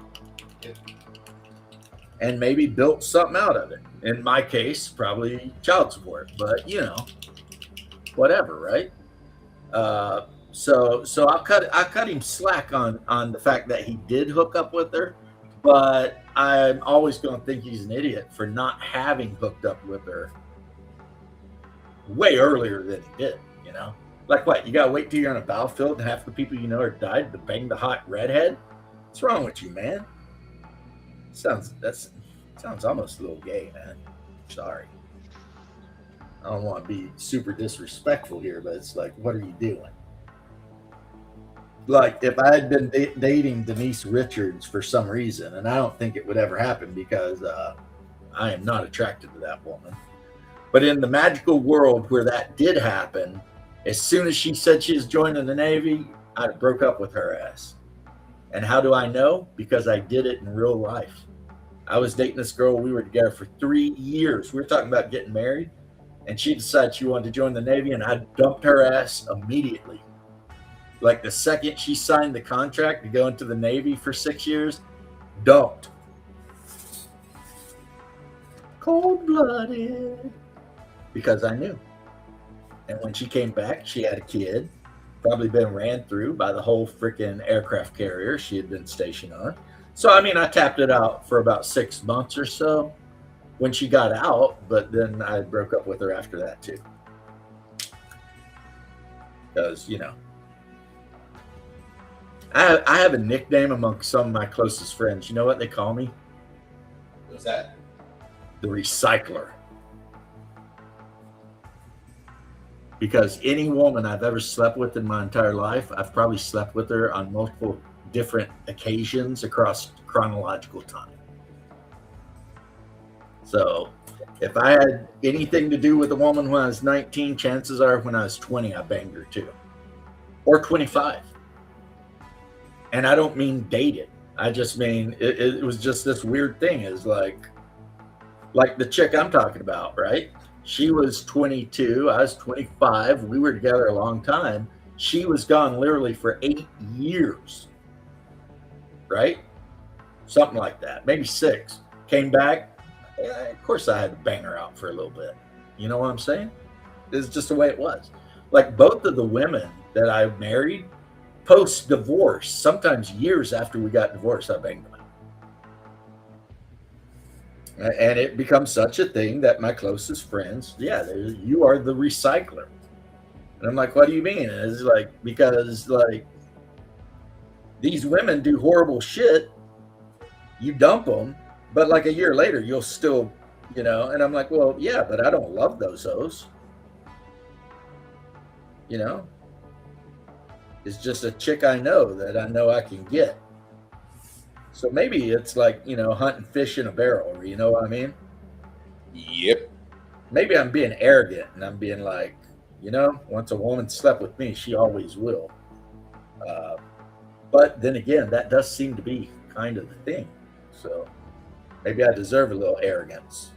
And maybe built something out of it. In my case, probably child support. But you know, whatever, right? So I cut him slack on the fact that he did hook up with her, but I'm always going to think he's an idiot for not having hooked up with her way earlier than he did. You know, like what? You got to wait till you're on a battlefield and half the people you know are died to bang the hot redhead? What's wrong with you, man? Sounds almost a little gay, man. Sorry. I don't want to be super disrespectful here, but it's like, what are you doing? Like, if I had been dating Denise Richards for some reason, and I don't think it would ever happen because I am not attracted to that woman. But in the magical world where that did happen, as soon as she said she was joining the Navy, I broke up with her ass. And how do I know? Because I did it in real life. I was dating this girl. We were together for 3 years. We were talking about getting married. And she decided she wanted to join the Navy, and I dumped her ass immediately. Like the second she signed the contract to go into the Navy for 6 years, dumped. Cold-blooded. Because I knew. And when she came back, she had a kid. Probably been ran through by the whole freaking aircraft carrier she had been stationed on. So, I mean, I tapped it out for about 6 months or so when she got out, but then I broke up with her after that too. Because, you know, I have a nickname among some of my closest friends. You know what they call me? What's that? The Recycler. Because any woman I've ever slept with in my entire life, I've probably slept with her on multiple different occasions across chronological time. So if I had anything to do with a woman when I was 19, chances are when I was 20, I banged her too. Or 25. And I don't mean dated. I just mean it was just this weird thing. Is like the chick I'm talking about, right? She was 22. I was 25. We were together a long time. She was gone literally for 8 years. Right? Something like that. Maybe 6. Came back. Yeah, of course I had to bang her out for a little bit. You know what I'm saying? It's just the way it was. Like both of the women that I married post divorce, sometimes years after we got divorced, I banged them. And it becomes such a thing that my closest friends, yeah, you are the recycler. And I'm like, what do you mean? And it's like, because like these women do horrible shit, you dump them, but like a year later, you'll still, and I'm like, well, yeah, but I don't love those hoes. You know, it's just a chick I know that I know I can get. So maybe it's like, hunting fish in a barrel, you know what I mean? Yep. Maybe I'm being arrogant and I'm being like, once a woman slept with me, she always will. But then again, that does seem to be kind of the thing. So maybe I deserve a little arrogance.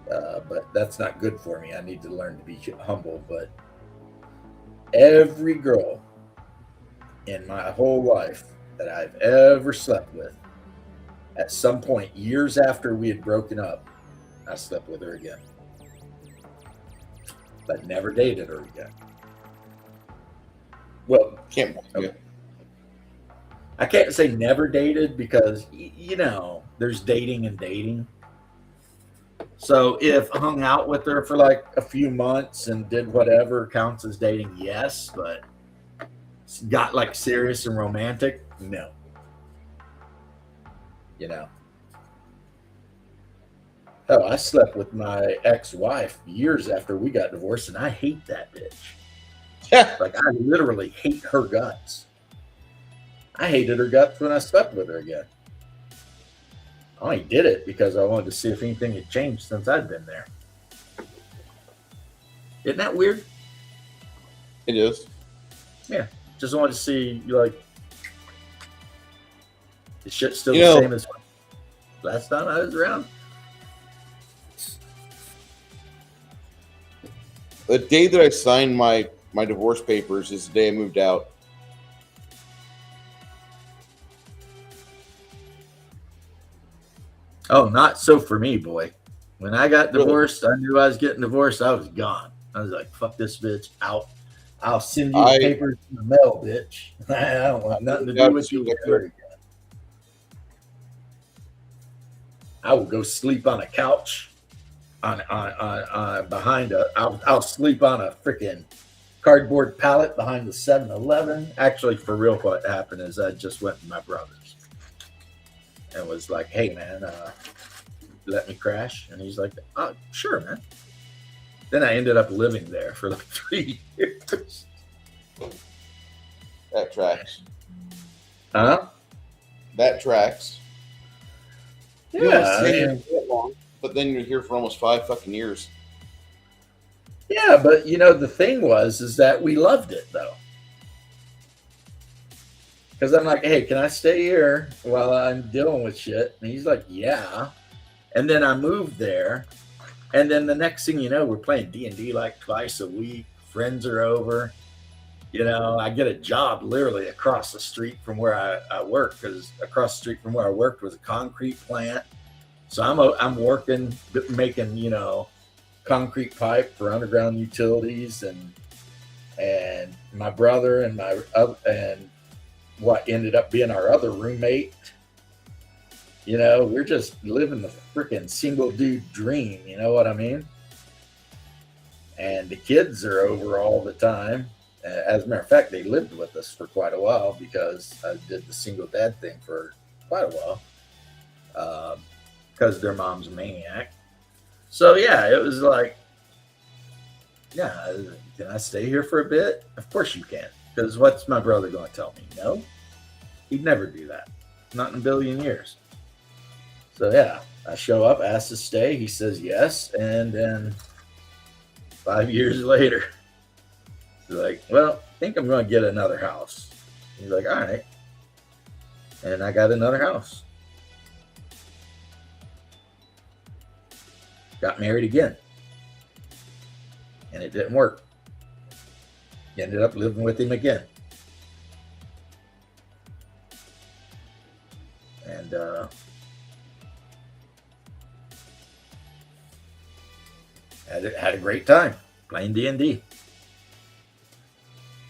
But that's not good for me. I need to learn to be humble. But every girl in my whole life that I've ever slept with, at some point, years after we had broken up, I slept with her again. But never dated her again. Well, Can't. okay. I can't say never dated because, there's dating and dating. So if I hung out with her for like a few months and did whatever counts as dating, yes, but got like serious and romantic, no. Hell, I slept with my ex-wife years after we got divorced, and I hate that bitch. Like, I literally hate her guts. I hated her guts when I slept with her again. I only did it because I wanted to see if anything had changed since I'd been there. Isn't that weird? It is. Yeah. Just wanted to see, like, the shit's still the same as last time I was around. The day that I signed my divorce papers is the day I moved out. Oh, not so for me, boy. When I got divorced, I knew I was getting divorced. I was gone. I was like, fuck this bitch out. I'll send you the papers in the mail, bitch. I don't want nothing to do with you ever again. I will go sleep on a couch on behind a. I'll sleep on a freaking cardboard pallet behind the 7-Eleven. Actually, for real, what happened is I just went to my brother's and was like, "Hey, man, let me crash." And he's like, "Oh, sure, man." Then I ended up living there for like 3 years. That tracks. Huh? That tracks. Yeah. That long, but then you're here for almost 5 fucking years. Yeah, but the thing is that we loved it though. Because I'm like, hey, can I stay here while I'm dealing with shit? And he's like, yeah. And then I moved there. And then the next thing you know, we're playing D&D like twice a week. Friends are over. I get a job literally across the street from where I work, because across the street from where I worked was a concrete plant. So I'm working, making, concrete pipe for underground utilities, and my brother and and what ended up being our other roommate. We're just living the freaking single dude dream. You know what I mean? And the kids are over all the time. As a matter of fact, they lived with us for quite a while because I did the single dad thing for quite a while, because their mom's a maniac. So yeah, it was like, yeah, can I stay here for a bit? Of course you can. Because what's my brother going to tell me? No, he'd never do that. Not in a billion years. So yeah, I show up, ask to stay. He says yes. And then 5 years later, he's like, well, I think I'm going to get another house. He's like, all right. And I got another house. Got married again. And it didn't work. Ended up living with him again. And Had a great time playing D&D.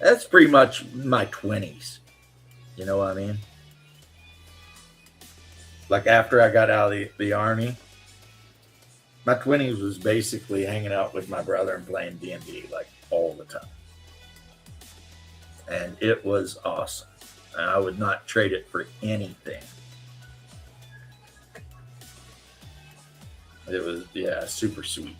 That's pretty much my 20s. You know what I mean? Like after I got out of the army, my 20s was basically hanging out with my brother and playing D&D like all the time. And it was awesome. And I would not trade it for anything. It was, yeah, super sweet.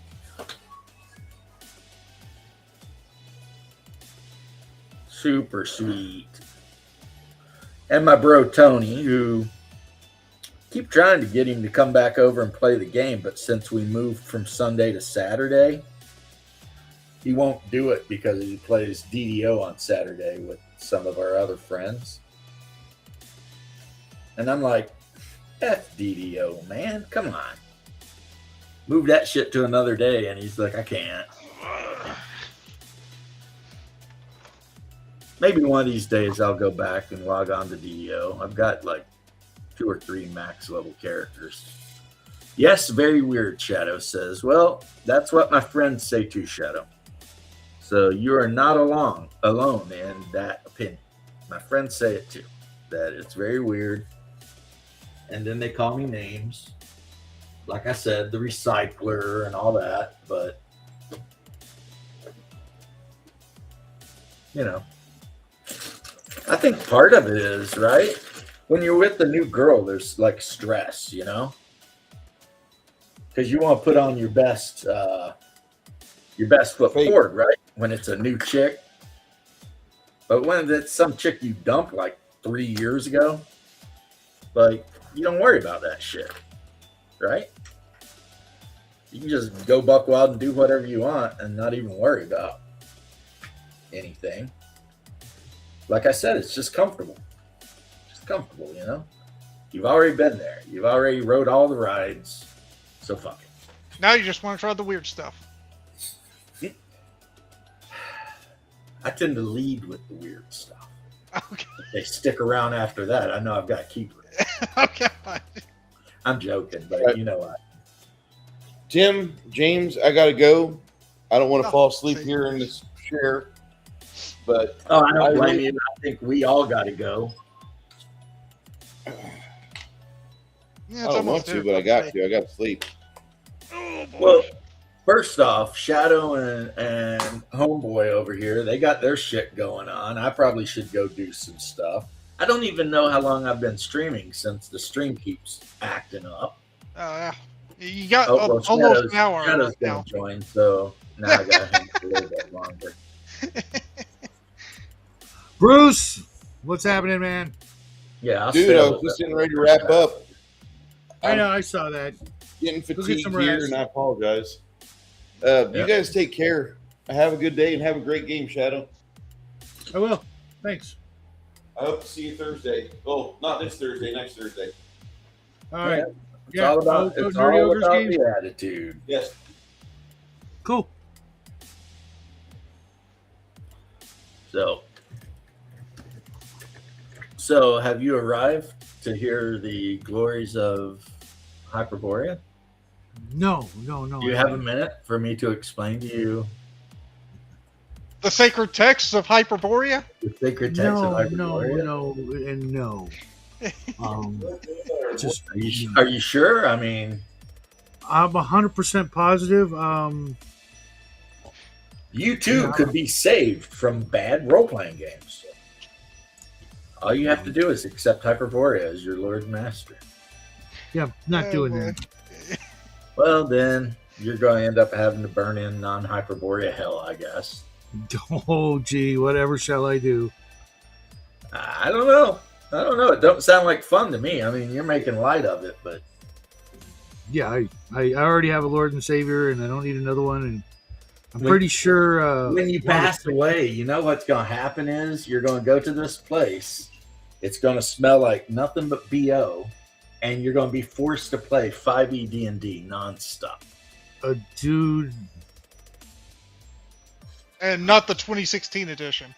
Super sweet. And my bro Tony, who keep trying to get him to come back over and play the game, but since we moved from Sunday to Saturday, he won't do it because he plays DDO on Saturday with some of our other friends. And I'm like, F DDO, man, come on. Move that shit to another day. And he's like, I can't. Maybe one of these days I'll go back and log on to DDO. I've got like 2 or 3 max level characters. Yes, very weird, Shadow says. Well, that's what my friends say too, Shadow. So you are not alone in that opinion. My friends say it too, that it's very weird. And then they call me names. Like I said, the recycler and all that. But, you know, I think part of it is, right? When you're with the new girl, there's like stress, you know? Because you want to put on your best foot forward, right? When it's a new chick. But when it's some chick you dumped like 3 years ago, like, you don't worry about that shit, right? You can just go buck wild and do whatever you want and not even worry about anything. Like I said, it's just comfortable. Just comfortable, you know? You've already been there. You've already rode all the rides. So fuck it. Now you just want to try the weird stuff. I tend to lead with the weird stuff. Okay. If they stick around after that, I know I've got to keep it. Okay. I'm joking, but you know what? Tim, James, I gotta go. I don't want to fall asleep here in this chair. But I don't blame you. I think we all got to go. Yeah, I don't want to, but I got to. I got to sleep. Oh, boy. Well, first off, Shadow and Homeboy over here, they got their shit going on. I probably should go do some stuff. I don't even know how long I've been streaming since the stream keeps acting up. Yeah. You got well, almost Shadow's, an hour. Shadow's right going now. to join, so now I got to hang a little bit longer. Bruce, what's happening, man? Yeah, Dude, I was just getting ready to wrap up. I know, I saw that. Getting get fatigued some here, rest. and I apologize. You guys take care. Have a good day and have a great game, Shadow. I will. Thanks. I hope to see you Thursday. Oh, not this Thursday, next Thursday. All right. It's all about, go it's Nerdy all Ogre's about game. the attitude. Yes. Cool. So have you arrived to hear the glories of Hyperborea? No. Do you have a minute for me to explain to you The sacred texts of Hyperborea? the sacred text of Hyperborea? No. Just Are you sure? I mean, I'm 100% positive. you too could be saved from bad role-playing games. All you have to do is accept Hyperborea as your Lord and Master. Yeah, not doing boy. that. Well, then you're going to end up having to burn in non-Hyperborea hell, I guess. Oh, gee, whatever shall I do? I don't know. It don't sound like fun to me. I mean, you're making light of it, but Yeah, I already have a Lord and Savior, and I don't need another one. And I'm pretty sure when you pass away, you know what's going to happen is you're going to go to this place. It's going to smell like nothing but BO, and you're going to be forced to play 5e D&D nonstop. Dude. And not the 2016 edition.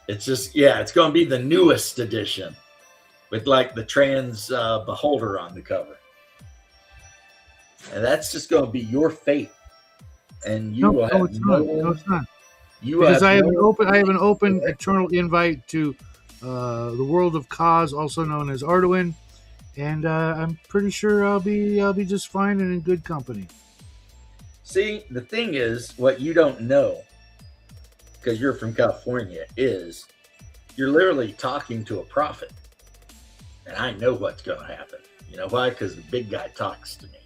It's just, it's going to be the newest edition with like the trans beholder on the cover. and that's just going to be your fate. And you No, will no, have it's not. No, no. it's not. You will Because have I have no. an open eternal invite to the world of Kaz, also known as Arduin, and I'm pretty sure I'll be just fine and in good company. See, the thing is, what you don't know, because you're from California, is you're literally talking to a prophet. And I know what's going to happen. You know why? Because the big guy talks to me.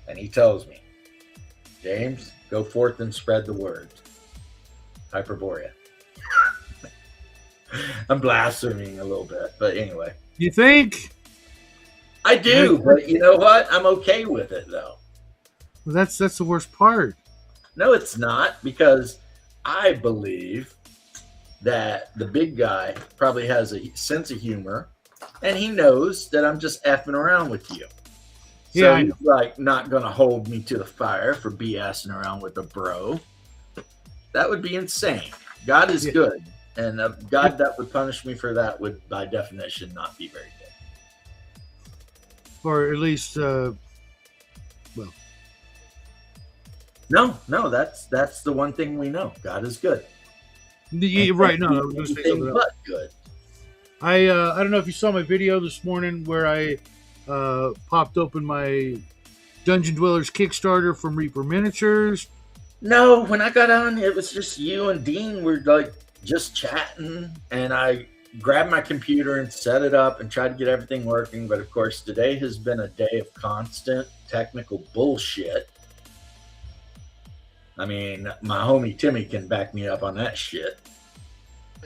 And he tells me, James, go forth and spread the word. Hyperborea. I'm blaspheming a little bit, but anyway. You think? I do, but you know what? I'm okay with it, though. Well, that's the worst part. No, it's not, because I believe that the big guy probably has a sense of humor, and he knows that I'm just effing around with you. So Yeah, I he's like not going to hold me to the fire for BSing around with a bro. That would be insane. God is good, and a God that would punish me for that would, by definition, not be very good. Or at least, No, that's the one thing we know. God is good. right? No, I was going to say Anything something else. but good. I don't know if you saw my video this morning where I popped open my Dungeon Dwellers Kickstarter from Reaper Miniatures. No, when I got on, it was just you and Dean were like just chatting, and I grabbed my computer and set it up and tried to get everything working. But of course, today has been a day of constant technical bullshit. I mean, my homie Timmy can back me up on that shit.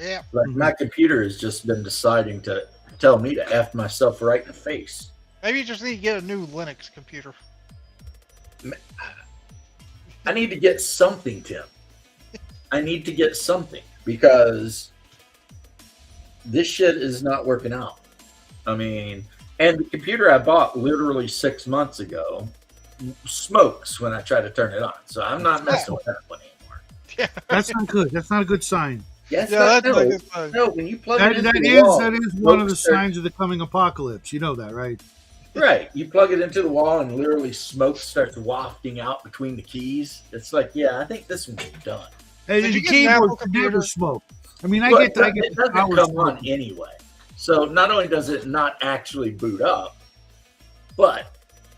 Yeah. Like my computer has just been deciding to tell me to F myself right in the face. Maybe you just need to get a new Linux computer. I need to get something, Tim. I need to get something because this shit is not working out. I mean, and the computer I bought literally 6 months ago smokes when I try to turn it on. So I'm not messing with that one anymore. Yeah. That's not good. That's not a good sign. Yes, Yeah, that's no, not a good sign. no, when you plug That it into the is wall, that is one of the smoke signs of the coming apocalypse. You know that, right? Right. You plug it into the wall and literally smoke starts wafting out between the keys. It's like, yeah, I think this one's done. Hey, Did the you get an Apple keyboard computer? never smoke. I mean, I But get it the doesn't power come smoke. on anyway. So not only does it not actually boot up, but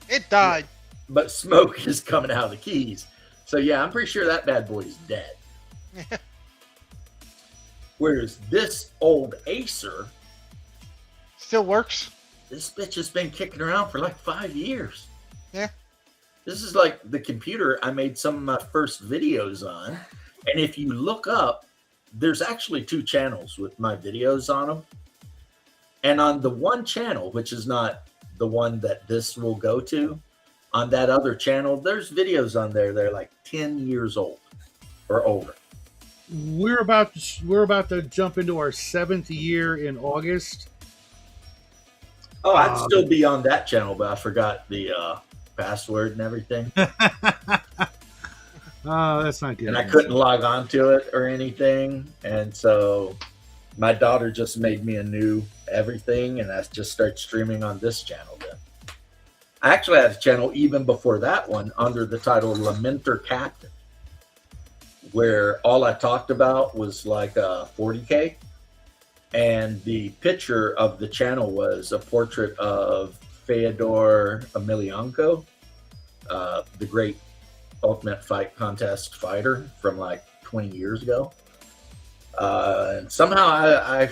It died. smoke is coming out of the keys. So yeah, I'm pretty sure that bad boy is dead. Whereas this old Acer, Still works. this bitch has been kicking around for like 5 years. Yeah. This is like the computer I made some of my first videos on. And if you look up, there's actually 2 channels with my videos on them. And on the one channel, which is not the one that this will go to, on that other channel, there's videos on there. They're like 10 years old or older. We're about to jump into our 7th year in August. Oh, I'd still be on that channel, but I forgot the password and everything. Oh, that's not good. And I couldn't log on to it or anything. And so my daughter just made me a new everything, and I just started streaming on this channel then. I actually had a channel even before that one under the title Lamenter Captain, where all I talked about was like 40K. And the picture of the channel was a portrait of Fyodor Emelianenko, the great Ultimate Fight Contest fighter from like 20 years ago. And somehow I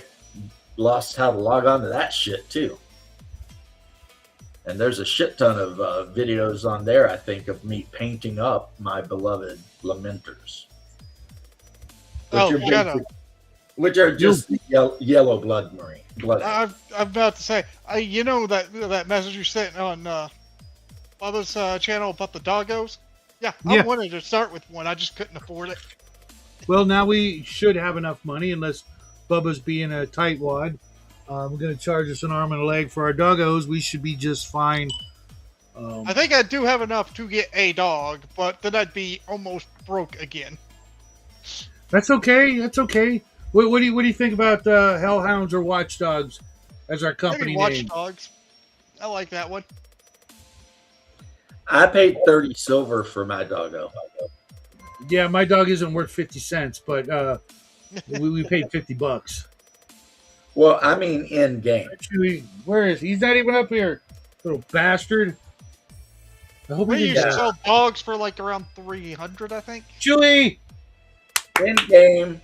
lost how to log on to that shit too. And there's a shit ton of videos on there, I think, of me painting up my beloved Lamenters. Which are just yellow blood marine. I'm about to say, you know that message you sent on Bubba's channel about the doggos? Yeah, I wanted to start with one. I just couldn't afford it. Well, now we should have enough money, unless Bubba's being a tightwad. We're going to charge us an arm and a leg for our doggos. We should be just fine. I think I do have enough to get a dog, but then I'd be almost broke again. That's okay. That's okay. What do you think about Hellhounds or Watchdogs as our company Maybe name? Watchdogs. I like that one. I paid 30 silver for my doggo. Yeah, my dog isn't worth 50 cents, but we paid $50. Well, I mean in game. Chewy, where is he? He's not even up here, little bastard. I hope he We didn't used to die. sell dogs for like around 300, I think. Chewy! In game,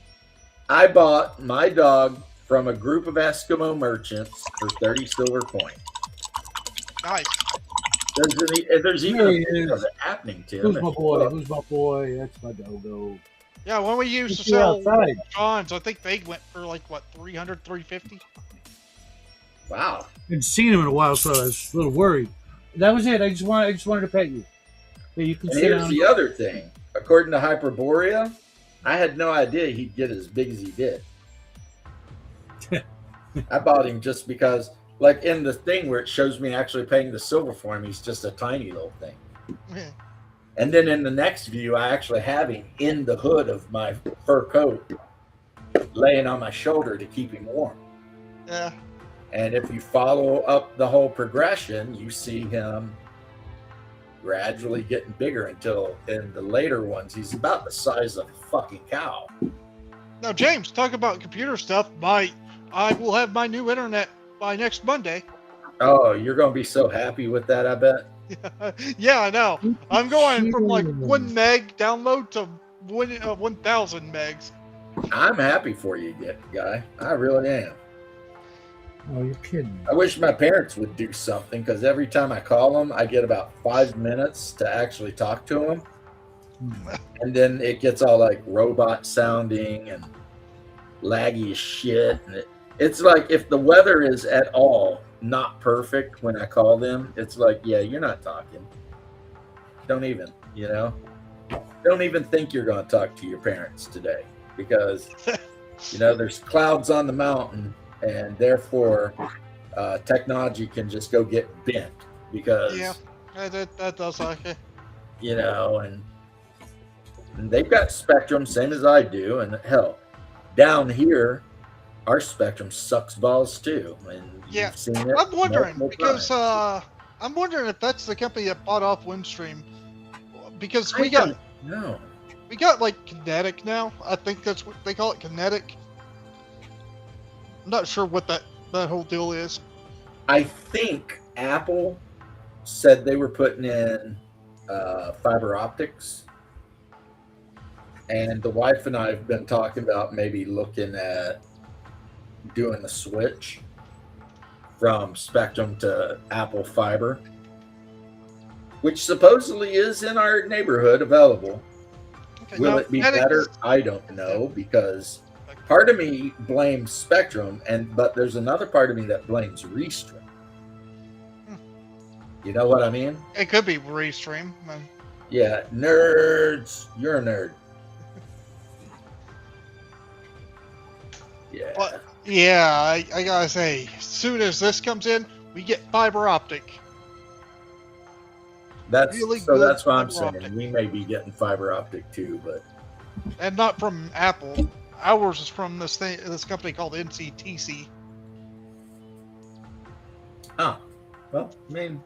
I bought my dog from a group of Eskimo merchants for 30 silver coins. Nice. There's even There a he picture of is. it happening, Tim. Who's if my you boy? look. Who's my boy? That's my doggo. Yeah, when we used to He's here sell outside. Johns, I think they went for like, what, 300, 350? Wow. Hadn't seen him in a while, so I was a little worried. That was it. I just wanted to pet you. Yeah, you can And sit here's down. the other thing. According to Hyperborea, I had no idea he'd get as big as he did. I bought him just because, like in the thing where it shows me actually paying the silver for him, he's just a tiny little thing. And then in the next view, I actually have him in the hood of my fur coat, laying on my shoulder to keep him warm. Yeah. And if you follow up the whole progression, you see him gradually getting bigger until in the later ones, he's about the size of a fucking cow. Now, James, talk about computer stuff. I will have my new internet by next Monday. Oh, you're going to be so happy with that, I bet. Yeah, I know. I'm going from like 1 meg download to 1,000 megs. I'm happy for you, guy. I really am. Oh, you're kidding me. I wish my parents would do something because every time I call them, I get about 5 minutes to actually talk to them. And then it gets all like robot sounding and laggy as shit. And it's like if the weather is at all not perfect when I call them, it's like, yeah, you're not talking. Don't even, don't even think you're going to talk to your parents today because, there's clouds on the mountain and therefore technology can just go get bent because, Yeah, that does like it. And they've got Spectrum, same as I do. And hell, down here, our Spectrum sucks balls too. And Yeah, you've seen it. I'm wondering multiple because times. I'm wondering if that's the company that bought off Windstream because I we got don't know. like Kinetic now. I think that's what they call it, Kinetic. I'm not sure what that whole deal is. I think Apple said they were putting in fiber optics. And the wife and I have been talking about maybe looking at doing the switch from Spectrum to Apple Fiber, which supposedly is in our neighborhood available. Okay, Will now, it be Kinetic better? is- I don't know because part of me blames Spectrum, but there's another part of me that blames Restream. You know what I mean? It could be Restream. Yeah, nerds. You're a nerd. Yeah. But yeah, I gotta say, as soon as this comes in, we get fiber optic. That's really so. good That's what I'm fiber saying. optic. We may be getting fiber optic too, but And not from Apple. Ours is from this company called NCTC. well, I mean,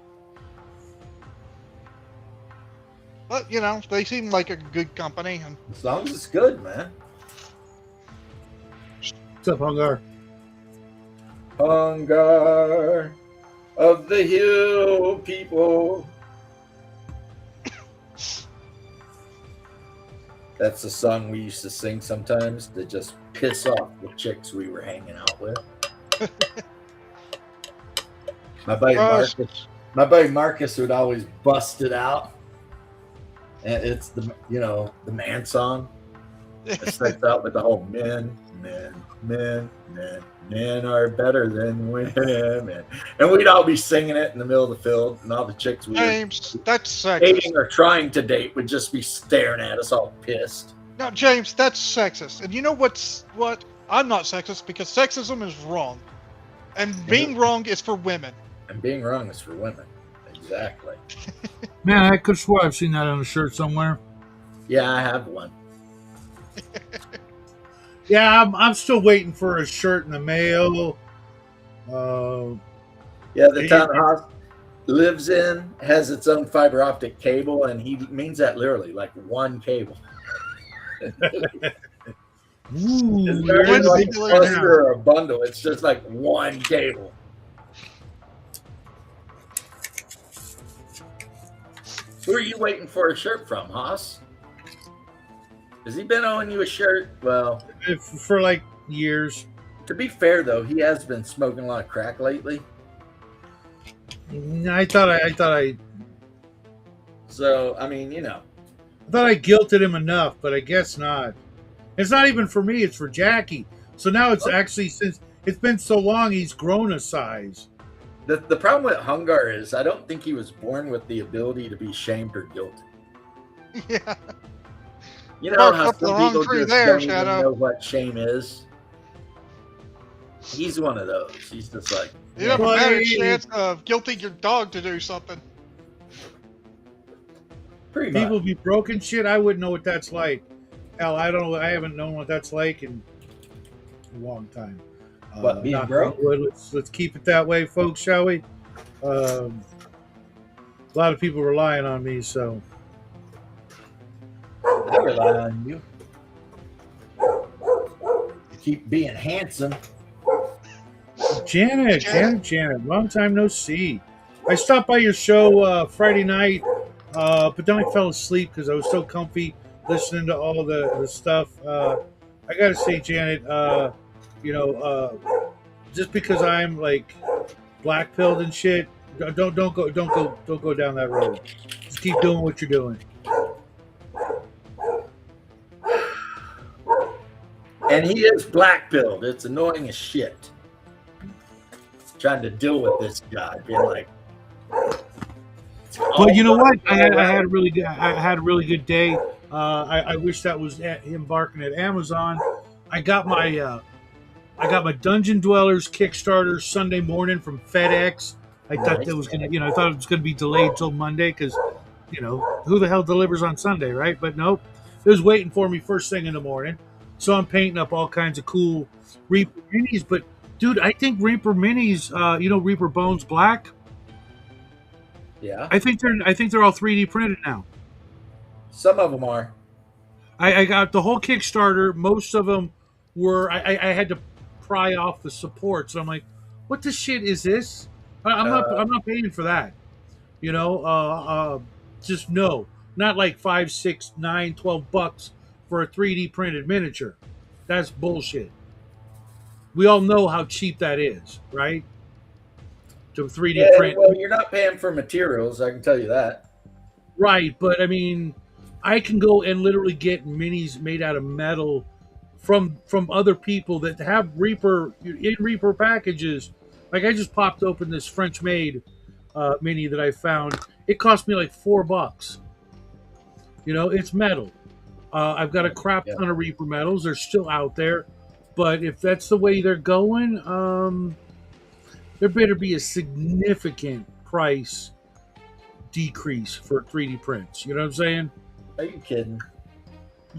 But they seem like a good company, and as long as it's good, man. What's up, Hungar? Hunger of the hill people. That's a song we used to sing sometimes to just piss off the chicks we were hanging out with. My buddy Marcus would always bust it out. And it's the man song. It starts out with the whole men are better than women. And we'd all be singing it in the middle of the field, and all the chicks we were James, that's sexist. dating or trying to date would just be staring at us all pissed. No, James, that's sexist. And you know what? I'm not sexist because sexism is wrong. And being wrong is for women. And being wrong is for women. Exactly. Man, I could swear I've seen that on a shirt somewhere. Yeah, I have one. Yeah, I'm still waiting for a shirt in the mail. Yeah, the lives in has its own fiber optic cable, and he means that literally, like one cable. It's Ooh, not you're in even the like big a Winston boy cluster now. or a bundle. It's just like one cable. Who are you waiting for a shirt from, Haas? Has he been owing you a shirt? Well, For like years. to be fair though, he has been smoking a lot of crack lately. I thought I So I mean, thought I guilted him enough, but I guess not. It's not even for me; it's for Jackie. So now it's actually, since it's been so long, he's grown a size. the problem with Hungar is I don't think he was born with the ability to be shamed or guilty. Yeah. You know Barked how up the some wrong people tree just there, don't even Shadow. know what shame is. He's one of those. He's just like, You have a Well, better it- chance of guilting your dog to do something. pretty People much. be broken shit. I wouldn't know what that's like. Hell, I don't. I haven't known what that's like in a long time. What, being knock broke? on wood. Let's keep it that way, folks, shall we? A lot of people relying on me, so I rely on you. You keep being handsome. Janet, long time no see. I stopped by your show Friday night, but then I fell asleep because I was so comfy listening to all the stuff. I gotta say, Janet, just because I'm like black pilled and shit, don't go down that road. Just keep doing what you're doing. And he is black pilled. It's annoying as shit. Trying to deal with this guy, being like, But you know what? I had a really good day. I wish that was him barking at Amazon. I got my Dungeon Dwellers Kickstarter Sunday morning from FedEx. I thought Nice. that was gonna, I thought it was gonna be delayed till Monday because, who the hell delivers on Sunday, right? But nope, it was waiting for me first thing in the morning. So I'm painting up all kinds of cool Reaper minis. But dude, I think Reaper minis, Reaper Bones Black. yeah. I think they're all 3D printed now. Some of them are. I got the whole Kickstarter. Most of them were. I had to pry off the supports. I'm like, what the shit is this? I'm not paying for that. Just no, not like $5, $6, $9, $12 for a 3D printed miniature. That's bullshit. We all know how cheap that is, right? To 3D Yeah, print. well, you're not paying for materials. I can tell you that. Right, but I mean, I can go and literally get minis made out of metal from other people that have Reaper packages. Like I just popped open this French made mini that I found. It cost me like $4. It's metal. I've got a crap ton of Reaper metals. They're still out there, but if that's the way they're going, there better be a significant price decrease for 3D prints. You know what I'm saying? Are you kidding?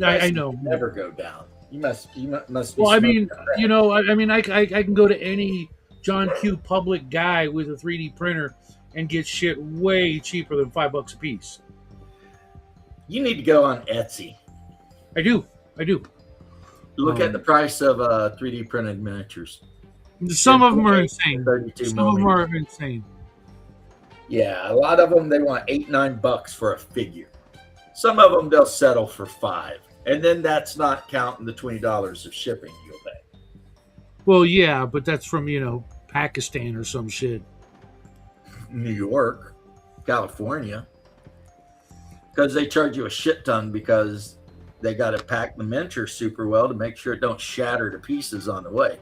I know. Never go down. You must be. Well, I mean, smoking crack. I can go to any John Q. Public guy with a 3D printer and get shit way cheaper than $5 a piece. You need to go on Etsy. I do. Look at the price of 3D printed miniatures. Some of them are insane. 32 Some of them millimeters. are insane. Yeah, a lot of them they want $8-9 for a figure. Some of them they'll settle for $5, and then that's not counting the $20 of shipping you'll pay. Well, yeah, but that's from Pakistan or some shit. New York, California, because they charge you a shit ton because they got to pack the miniature super well to make sure it don't shatter to pieces on the way.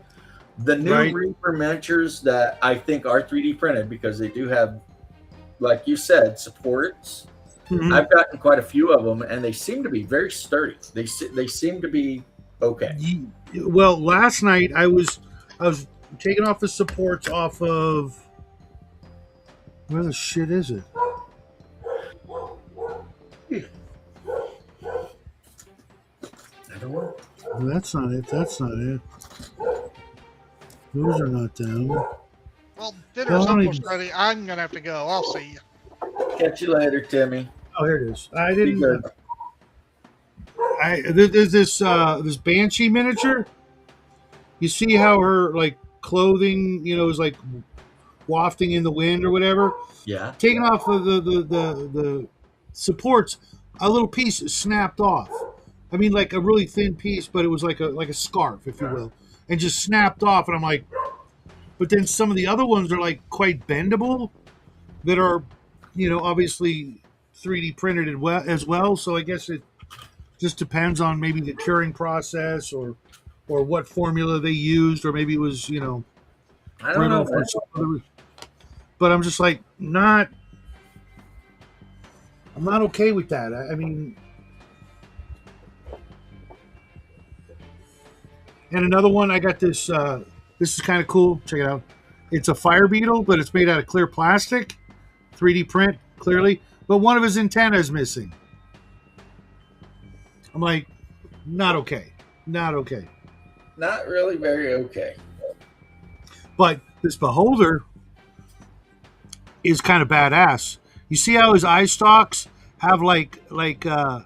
The new Right. Reaper miniatures that I think are 3D printed because they do have, like you said, supports. Mhm. I've gotten quite a few of them, and they seem to be very sturdy. They seem to be okay. Well, last night I was taking off the supports off of where the shit is it? I don't know. That's not it. Those are not them. Well, Well, dinner's Well, I don't almost even- ready. I'm gonna have to go. I'll see you. Catch you later, Timmy. Oh, here it is. I Be didn't. good. There's this banshee miniature. You see how her like clothing, is like wafting in the wind or whatever. Yeah. Taking off the supports, a little piece snapped off. I mean, like a really thin piece, but it was like a scarf, if you will, and just snapped off. And I'm like, but then some of the other ones are like quite bendable, that are, obviously 3D printed as well. So I guess it just depends on maybe the curing process or what formula they used, or maybe it was I don't brittle know. for some other. But I'm just like I'm not okay with that. I mean, and another one, I got this. This is kind of cool. Check it out. It's a fire beetle, but it's made out of clear plastic, 3D print clearly. But one of his antenna is missing. I'm like, not okay. Not okay. Not really very okay. But this beholder is kind of badass. You see how his eye stalks have like the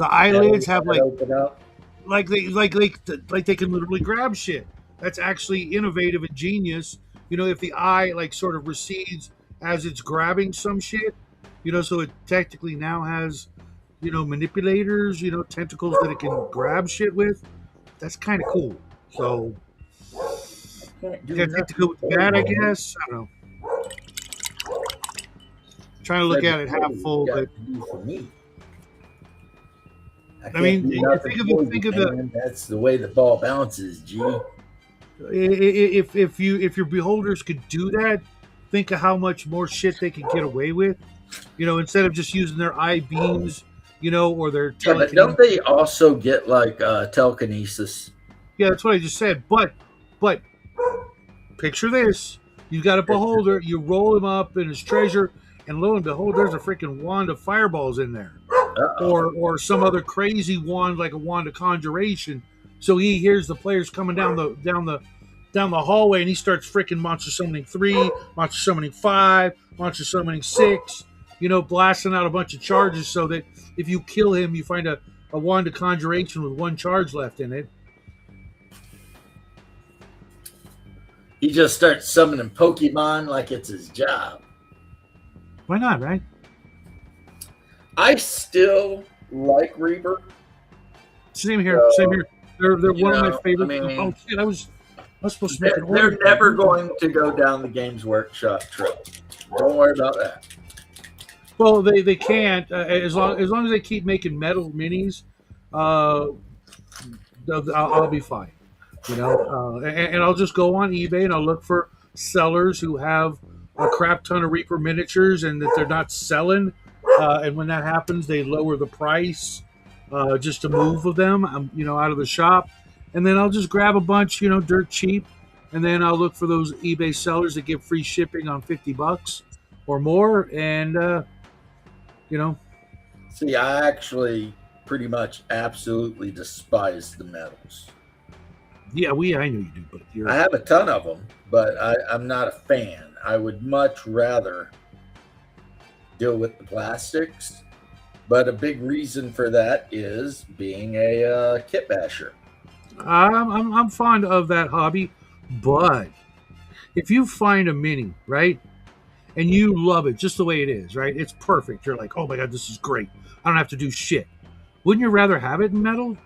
eyelids have like Open up. they can literally grab shit. That's actually innovative and genius. If the eye like sort of recedes as it's grabbing some shit, so it technically now has manipulators, tentacles that it can grab shit with. That's kind of cool. So Can't do you got to nothing. go with that, I guess. I don't know. Trying to look at it half full, but For me. I mean, can't do you nothing think of for it- think you, of the- man. That's the way the ball bounces, G. if your beholders could do that, think of how much more shit they could get away with. Instead of just using their eye beams, or their Yeah, but telekinesis. don't they also get like telekinesis? Yeah, that's what I just said. But picture this: you've got a beholder, you roll him up in his treasure, and lo and behold, there's a freaking wand of fireballs in there, Uh-oh. or some other crazy wand like a wand of conjuration. So he hears the players coming down the hallway, and he starts freaking monster summoning 3, monster summoning 5, monster summoning 6. Blasting out a bunch of charges so that if you kill him, you find a wand of conjuration with 1 charge left in it. He just starts summoning Pokemon like it's his job. Why not, right? I still like Reaper. Same here. Same here. They're one of my favorite. I mean, oh shit! I was supposed to make an They're order. never going to go down the Games Workshop trail. Don't worry about that. Well, they can't as long as they keep making metal minis. I'll be fine. And I'll just go on eBay and I'll look for sellers who have a crap ton of Reaper miniatures and that they're not selling. And when that happens, they lower the price just to move of them, out of the shop. And then I'll just grab a bunch, dirt cheap. And then I'll look for those eBay sellers that give free shipping on $50 or more. And, See, I actually pretty much absolutely despise the metals. yeah, I know you do, but I have a ton of them, but I'm not a fan. I would much rather deal with the plastics. But a big reason for that is being a kit basher. I'm fond of that hobby, but if you find a mini, right, and you love it just the way it is, right, it's perfect. You're like, oh my god, this is great. I don't have to do shit. Wouldn't you rather have it in metal?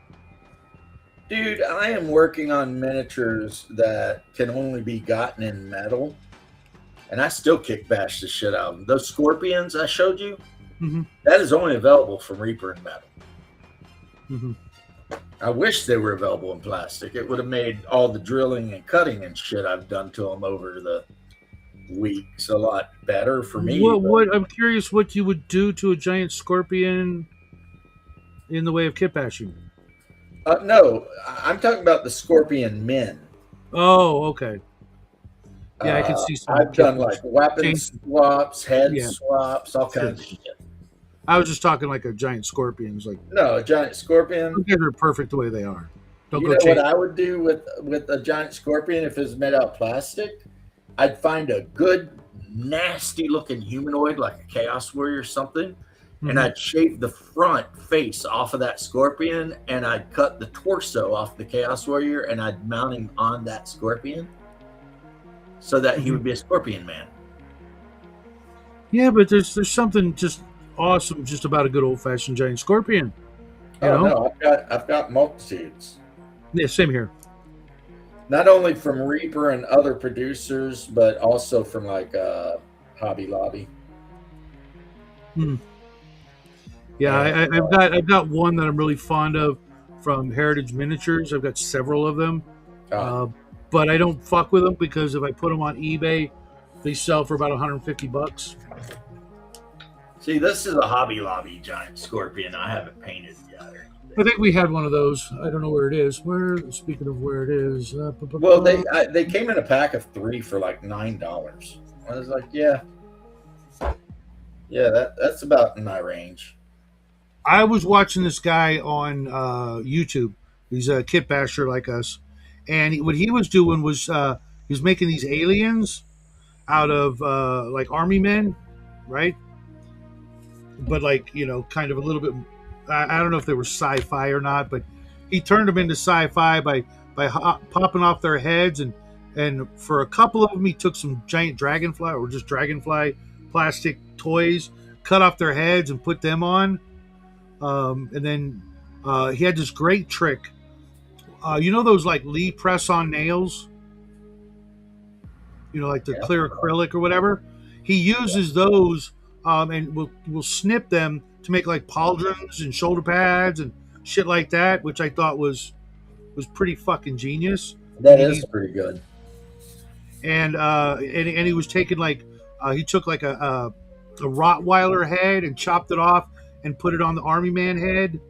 Dude, I am working on miniatures that can only be gotten in metal, and I still kick bash the shit out of them. Those scorpions I showed you, that is only available from Reaper in metal. Mm-hmm. I wish they were available in plastic. It would have made all the drilling and cutting and shit I've done to them over the weeks a lot better for me. What I'm curious what you would do to a giant scorpion in the way of kit bashing. No, I'm talking about the scorpion men. Oh, okay. Yeah, I can see some. I've done like weapon Change- swaps, head Yeah. swaps, all kinds of shit. I was just talking like a giant scorpion. It's like, No, a giant scorpion. those guys are perfect the way they are. Don't You go know change. what I would do with a giant scorpion if it was made out of plastic? I'd find a good, nasty looking humanoid like a Chaos Warrior or something, and Mhm. I'd shave the front face off of that scorpion, and I'd cut the torso off the Chaos Warrior, and I'd mount him on that scorpion so that he Mhm. would be a Scorpion Man. Yeah, but there's something just awesome just about a good old fashioned giant scorpion. You Oh know? no, I've got multitudes. Yeah, same here. Not only from Reaper and other producers, but also from like Hobby Lobby. Hmm. Yeah, And I've got one that I'm really fond of from Heritage Miniatures. I've got several of them, uh, uh, but I don't fuck with them because if I put them on eBay, they sell for about $150. see, this is a Hobby Lobby giant scorpion. I haven't painted yet. Or I anything. think we had one of those. I don't know where it is. Where? Speaking of where it is, Well, they came in a pack of 3 for like $9. I was like, yeah, that's about in my range. I was watching this guy on YouTube. He's a kit basher like us, and what he was doing was he was making these aliens out of like army men, right? But like kind of a little bit. I don't know if they were sci-fi or not, but he turned them into sci-fi by popping off their heads, and for a couple of them he took some giant dragonfly or just dragonfly plastic toys, cut off their heads and put them on. And then he had this great trick. Those like Lee press on nails, like the Yeah. clear acrylic or whatever. He uses those and will snip them to make like pauldrons and shoulder pads and shit like that, which I thought was pretty fucking genius. That And he is pretty good. and he was taking like he took like a Rottweiler head and chopped it off and put it on the Army Man head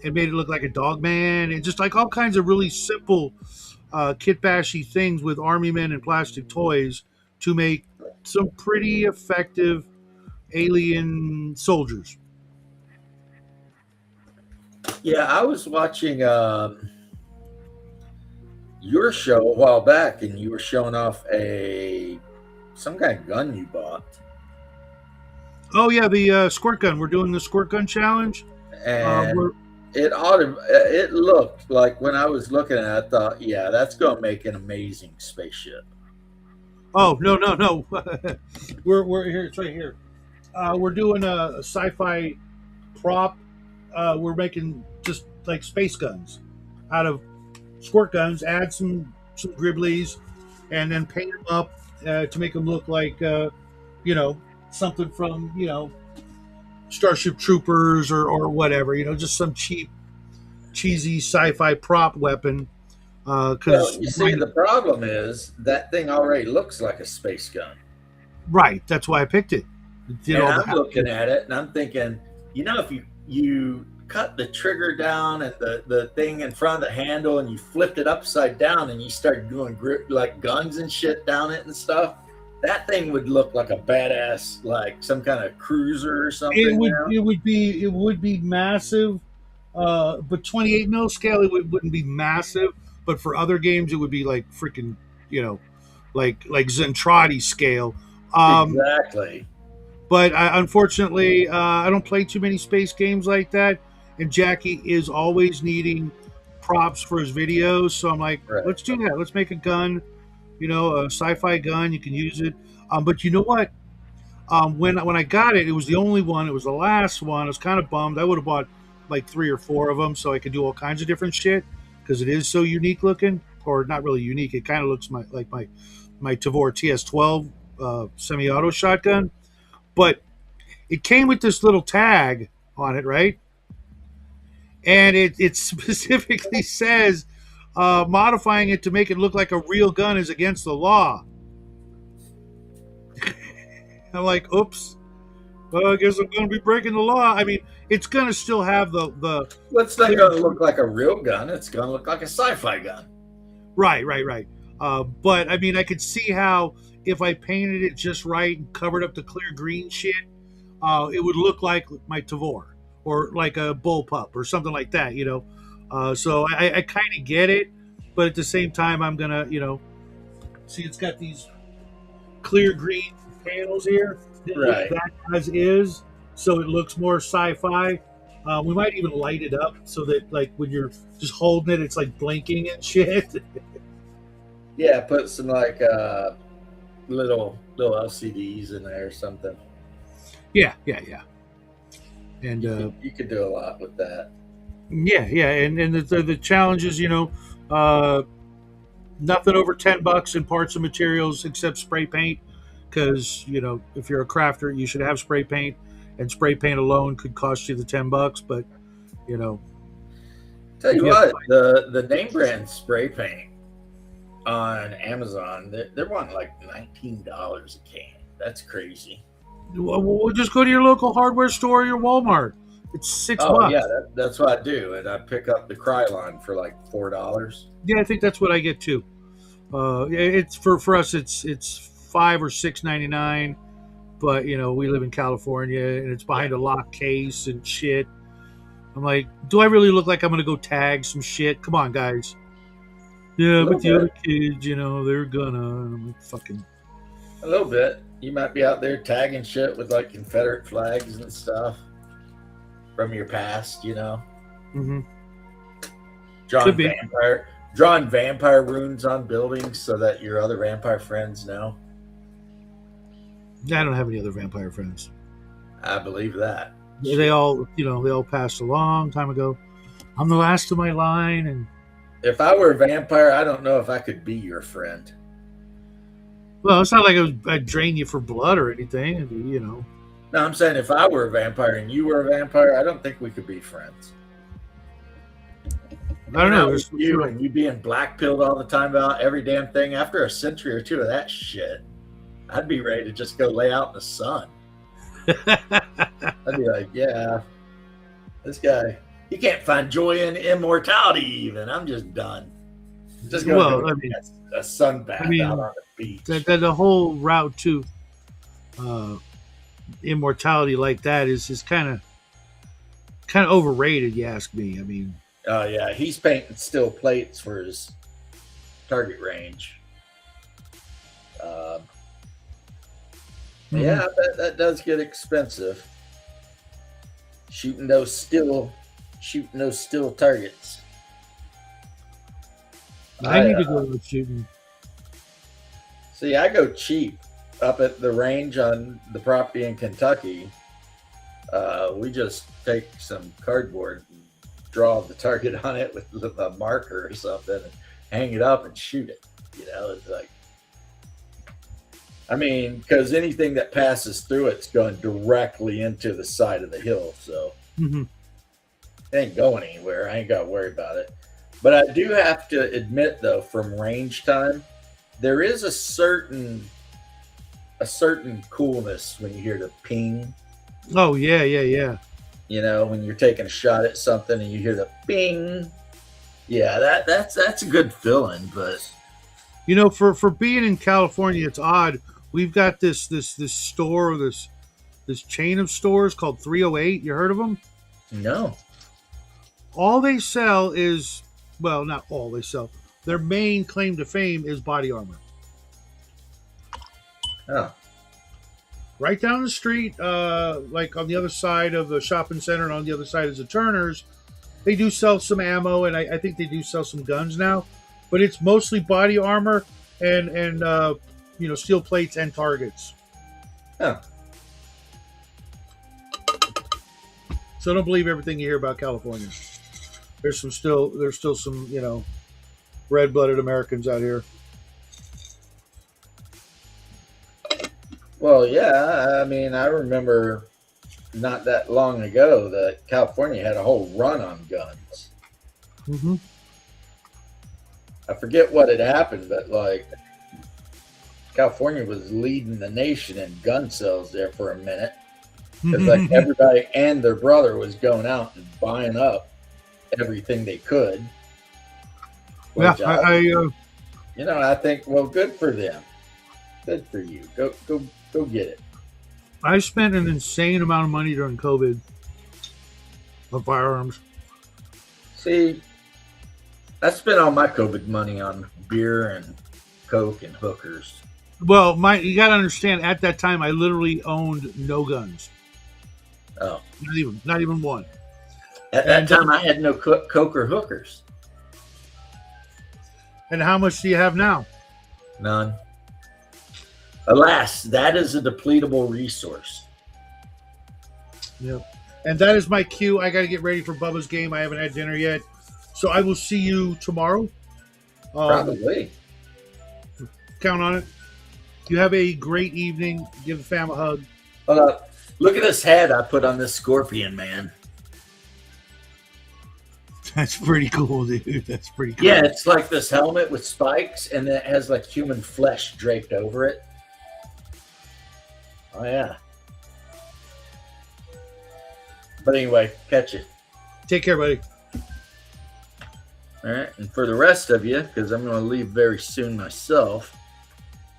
and made it look like a dog man and just like all kinds of really simple kit bashy things with Army Men and plastic toys to make some pretty effective alien soldiers. Yeah, I was watching your show a while back, and you were showing off some kind of gun you bought, Oh yeah, the squirt gun. We're doing the squirt gun challenge. and We're it looked like when I was looking at it, I thought, yeah, that's gonna make an amazing spaceship. Oh no. we're here. It's right here. We're doing a sci-fi prop. We're making just like space guns out of squirt guns. Add some gribblies, and then paint them up to make them look like something from Starship Troopers or whatever. Just some cheesy sci-fi prop weapon. Well, Because you see, the problem is that thing already looks like a space gun. right, that's why I picked it. And I'm looking at it and I'm thinking, if you cut the trigger down and the thing in front of the handle and you flipped it upside down and you start doing grip like guns and shit down it and stuff, that thing would look like a badass, like some kind of cruiser or something. It would be massive, but 28 mil scale wouldn't be massive. But for other games, it would be like freaking like Zentradi scale. Exactly. But unfortunately, I don't play too many space games like that. And Jackie is always needing props for his videos. So I'm like, Right. let's do that. Let's make a gun, a sci-fi gun. You can use it. But you know what? When I got it, it was the only one. It was the last one. I was kind of bummed. I would have bought like 3 or 4 of them so I could do all kinds of different shit because it is so unique looking, or not really unique. It kind of looks like my Tavor TS12 semi-auto shotgun, but it came with this little tag on it, right? And it specifically says modifying it to make it look like a real gun is against the law. I'm like, oops. Well, I guess I'm going to be breaking the law. I mean, it's going to still have the Well, it's not going to look like a real gun. It's going to look like a sci-fi gun. right. But I mean, I could see how if I painted it just right and covered up the clear green shit, it would look like my Tavor or like a bullpup or something like that, So I kind of get it, but at the same time, I'm gonna, see, it's got these clear green panels here. Right. That as is, so it looks more sci-fi. We might even light it up so that, like, when you're just holding it, it's like blinking and shit. Yeah, put some like little LCDs in there or something. Yeah. And You could do a lot with that. yeah, and the challenge is, nothing over $10 in parts and materials except spray paint, because if you're a crafter, you should have spray paint, and spray paint alone could cost you the $10. But Tell you Yeah. what, the name brand spray paint on Amazon, they're wanting like $19 a can. That's crazy. we'll just go to your local hardware store or your Walmart. It's $6. Oh yeah, that's what I do, and I pick up the Krylon for like $4. Yeah, I think that's what I get too. It's for us. It's $5 or $6.99, but we live in California and it's behind a locked case and shit. I'm like, do I really look like I'm gonna go tag some shit? Come on, guys. Yeah, but the other kids, they're gonna. And I'm like, fucking. A little bit. You might be out there tagging shit with like Confederate flags and stuff from your past, Mm-hmm. Drawing vampire runes on buildings so that your other vampire friends know. I don't have any other vampire friends. I believe that. They all passed a long time ago. I'm the last of my line, and if I were a vampire, I don't know if I could be your friend. Well, it's not like I'd drain you for blood or anything, No, I'm saying if I were a vampire and you were a vampire, I don't think we could be friends. I don't know. You being black-pilled all the time about every damn thing. After a century or two of that shit, I'd be ready to just go lay out in the sun. I'd be like, yeah, this guy, he can't find joy in immortality even. I'm just done. Just go a sunbath out on the beach. The whole route to immortality like that is kind of overrated, you ask me. I mean, oh yeah, he's painting steel plates for his target range. Yeah, I bet that does get expensive. Shooting those steel targets. I need to go shooting. See, I go cheap up at the range on the property in Kentucky. We just take some cardboard and draw the target on it with a marker or something and hang it up and shoot it. It's like, I mean, because anything that passes through it's going directly into the side of the hill, so it ain't going anywhere. I ain't got to worry about it. But I do have to admit, though, from range time, there is a certain coolness when you hear the ping. Oh yeah. When you're taking a shot at something and you hear the ping. Yeah, that's a good feeling. But for being in California, it's odd. We've got this store, this chain of stores called 308. You heard of them? No. All they sell is, well, not all they sell. Their main claim to fame is body armor. Oh. Right down the street, like on the other side of the shopping center and on the other side is the Turners, they do sell some ammo, and I think they do sell some guns now. But it's mostly body armor and steel plates and targets. Oh. So don't believe everything you hear about California. There's still some, red-blooded Americans out here. Well, yeah. I mean, I remember not that long ago that California had a whole run on guns. Mm-hmm. I forget what had happened, but like California was leading the nation in gun sales there for a minute. Because like everybody and their brother was going out and buying up everything they could. Yeah, I think, well, good for them. Good for you. Go get it. I spent an insane amount of money during COVID on firearms. See, I spent all my COVID money on beer and Coke and hookers. Well, you got to understand. At that time, I literally owned no guns. Oh, Not even one. at that And time I had no coke or hookers. and how much do you have now? None. Alas, that is a depletable resource. Yep. And that is my cue. I got to get ready for Bubba's game. I haven't had dinner yet, so I will see you tomorrow. Probably. Count on it. You have a great evening. Give the fam a hug. Look at this head I put on this scorpion, man. That's pretty cool, dude. That's pretty cool. Yeah, it's like this helmet with spikes, and then it has like human flesh draped over it. Oh, yeah. But anyway, catch you. Take care, buddy. All right. And for the rest of you, because I'm going to leave very soon myself,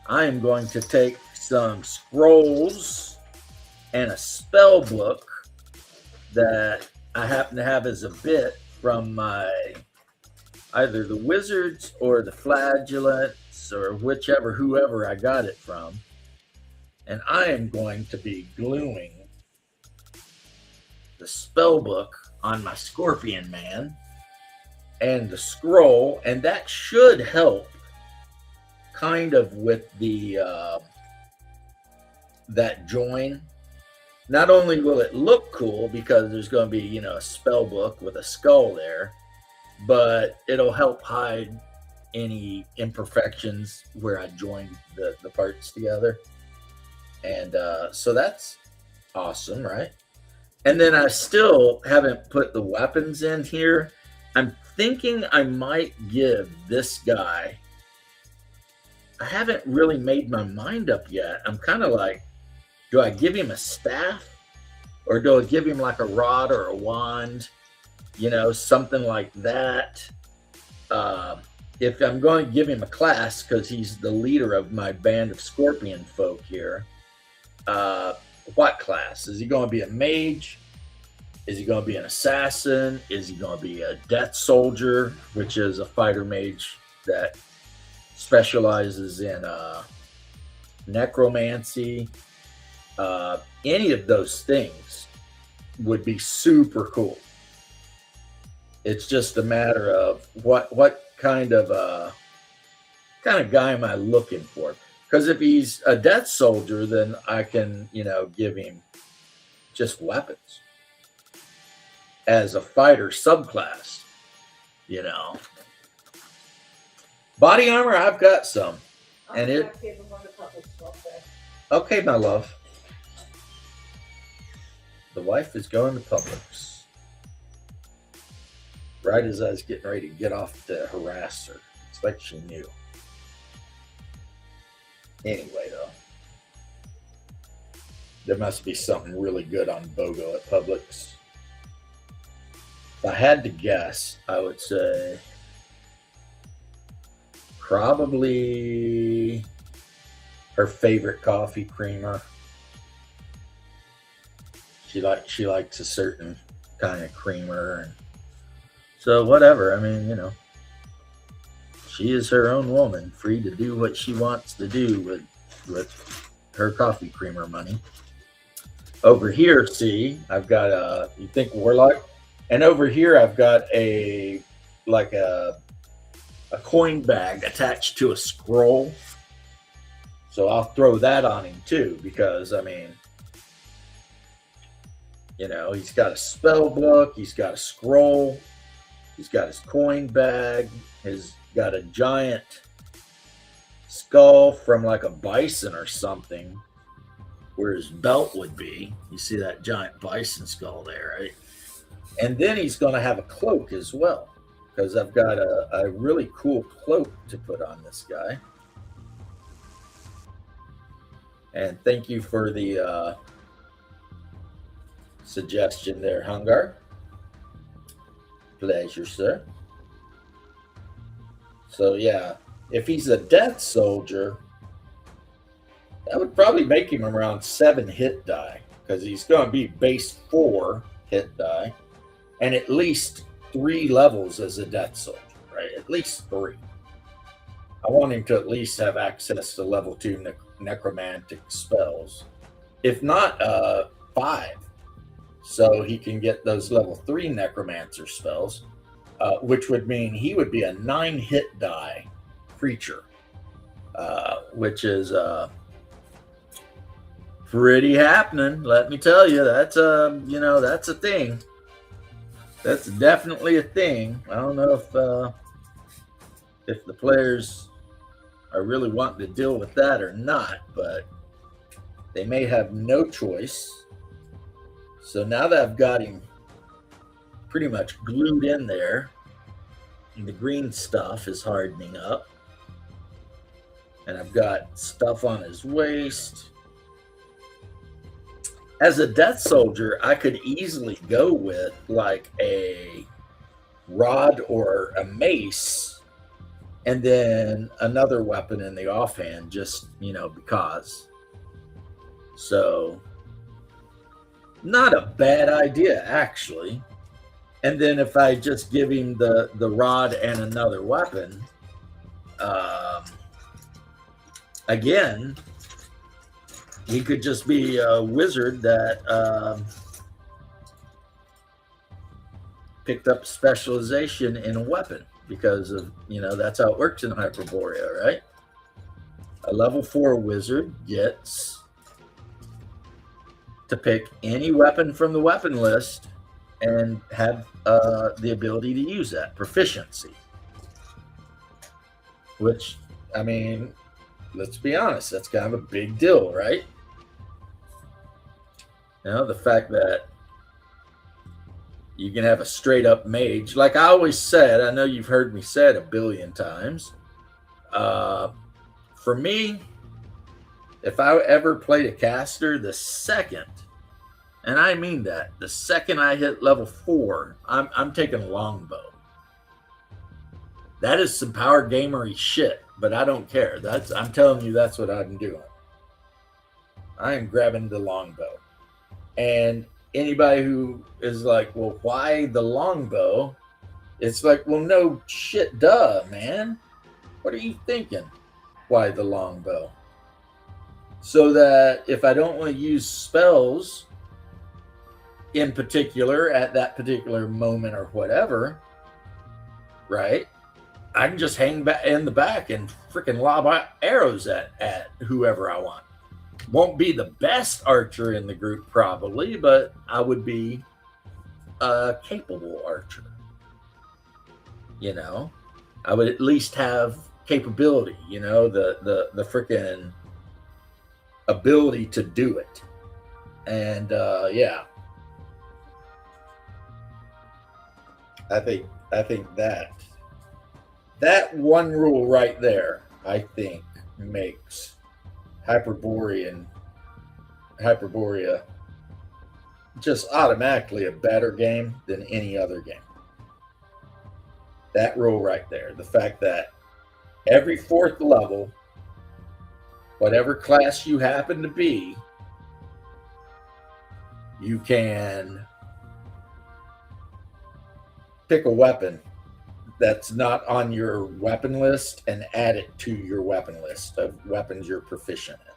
I am going to take some scrolls and a spell book that I happen to have as a bit from my either the wizards or the flagellants or whoever I got it from. And I am going to be gluing the spell book on my scorpion man and the scroll, and that should help kind of with the that join. Not only will it look cool because there's going to be, a spell book with a skull there, but it'll help hide any imperfections where I joined the parts together. And so that's awesome, right? And then I still haven't put the weapons in here. I'm thinking I might give this guy, I haven't really made my mind up yet. I'm kind of like, do I give him a staff or do I give him like a rod or a wand? Something like that. If I'm going to give him a class, because he's the leader of my band of scorpion folk here, what class? Is he going to be a mage? Is he going to be an assassin? Is he going to be a death soldier, which is a fighter mage that specializes in necromancy? Any of those things would be super cool. It's just a matter of what kind of guy am I looking for? Because if he's a death soldier, then I can, give him just weapons as a fighter subclass, Body armor, I've got some. And it. Okay, my love. The wife is going to Publix. Right as I was getting ready to get off to harass her. It's like she knew. Anyway, though, there must be something really good on BOGO at Publix. If I had to guess, I would say probably her favorite coffee creamer. She likes a certain kind of creamer, and so whatever. I mean, she is her own woman, free to do what she wants to do with her coffee creamer money. Over here, see, I've got you think warlock, and over here I've got a coin bag attached to a scroll. So I'll throw that on him too, because he's got a spell book, he's got a scroll, he's got his coin bag, he's got a giant skull from like a bison or something where his belt would be. You see that giant bison skull there, right? And then he's going to have a cloak as well, because I've got a really cool cloak to put on this guy. And thank you for the suggestion there, Hungar. Pleasure, sir. So yeah, if he's a death soldier, that would probably make him around 7 hit die, because he's going to be base 4 hit die, and at least 3 levels as a death soldier, right? At least 3. I want him to at least have access to level 2 necromantic spells, if not 5, so he can get those level 3 necromancer spells, which would mean he would be a 9-hit die creature, which is pretty happening. Let me tell you, that's that's a thing. That's definitely a thing. I don't know if the players are really wanting to deal with that or not, but they may have no choice. So now that I've got him pretty much glued in there, and the green stuff is hardening up, and I've got stuff on his waist. As a death soldier, I could easily go with like a rod or a mace, and then another weapon in the offhand, just because. So, not a bad idea actually. And then if I just give him the rod and another weapon, again, he could just be a wizard that picked up specialization in a weapon, because of that's how it works in Hyperborea, right? A level 4 wizard gets to pick any weapon from the weapon list and have the ability to use that proficiency. Which, I mean, let's be honest, that's kind of a big deal, right? The fact that you can have a straight up mage, like I always said, I know you've heard me say it a billion times. For me, if I ever played a caster, the second, and I mean that, the second I hit level 4, I'm taking a longbow. That is some power gamery shit, but I don't care. I'm telling you, that's what I'm doing. I am grabbing the longbow. And anybody who is like, well, why the longbow? It's like, well, no shit, duh, man. What are you thinking? Why the longbow? So that if I don't want to use spells in particular at that particular moment or whatever, right? I can just hang back in the back and freaking lob arrows at whoever I want. Won't be the best archer in the group probably, but I would be a capable archer. I would at least have capability, the freaking ability to do it. And yeah. I think that one rule right there, I think, makes Hyperborea just automatically a better game than any other game. That rule right there, the fact that every 4th level, whatever class you happen to be, you can pick a weapon that's not on your weapon list and add it to your weapon list of weapons you're proficient in.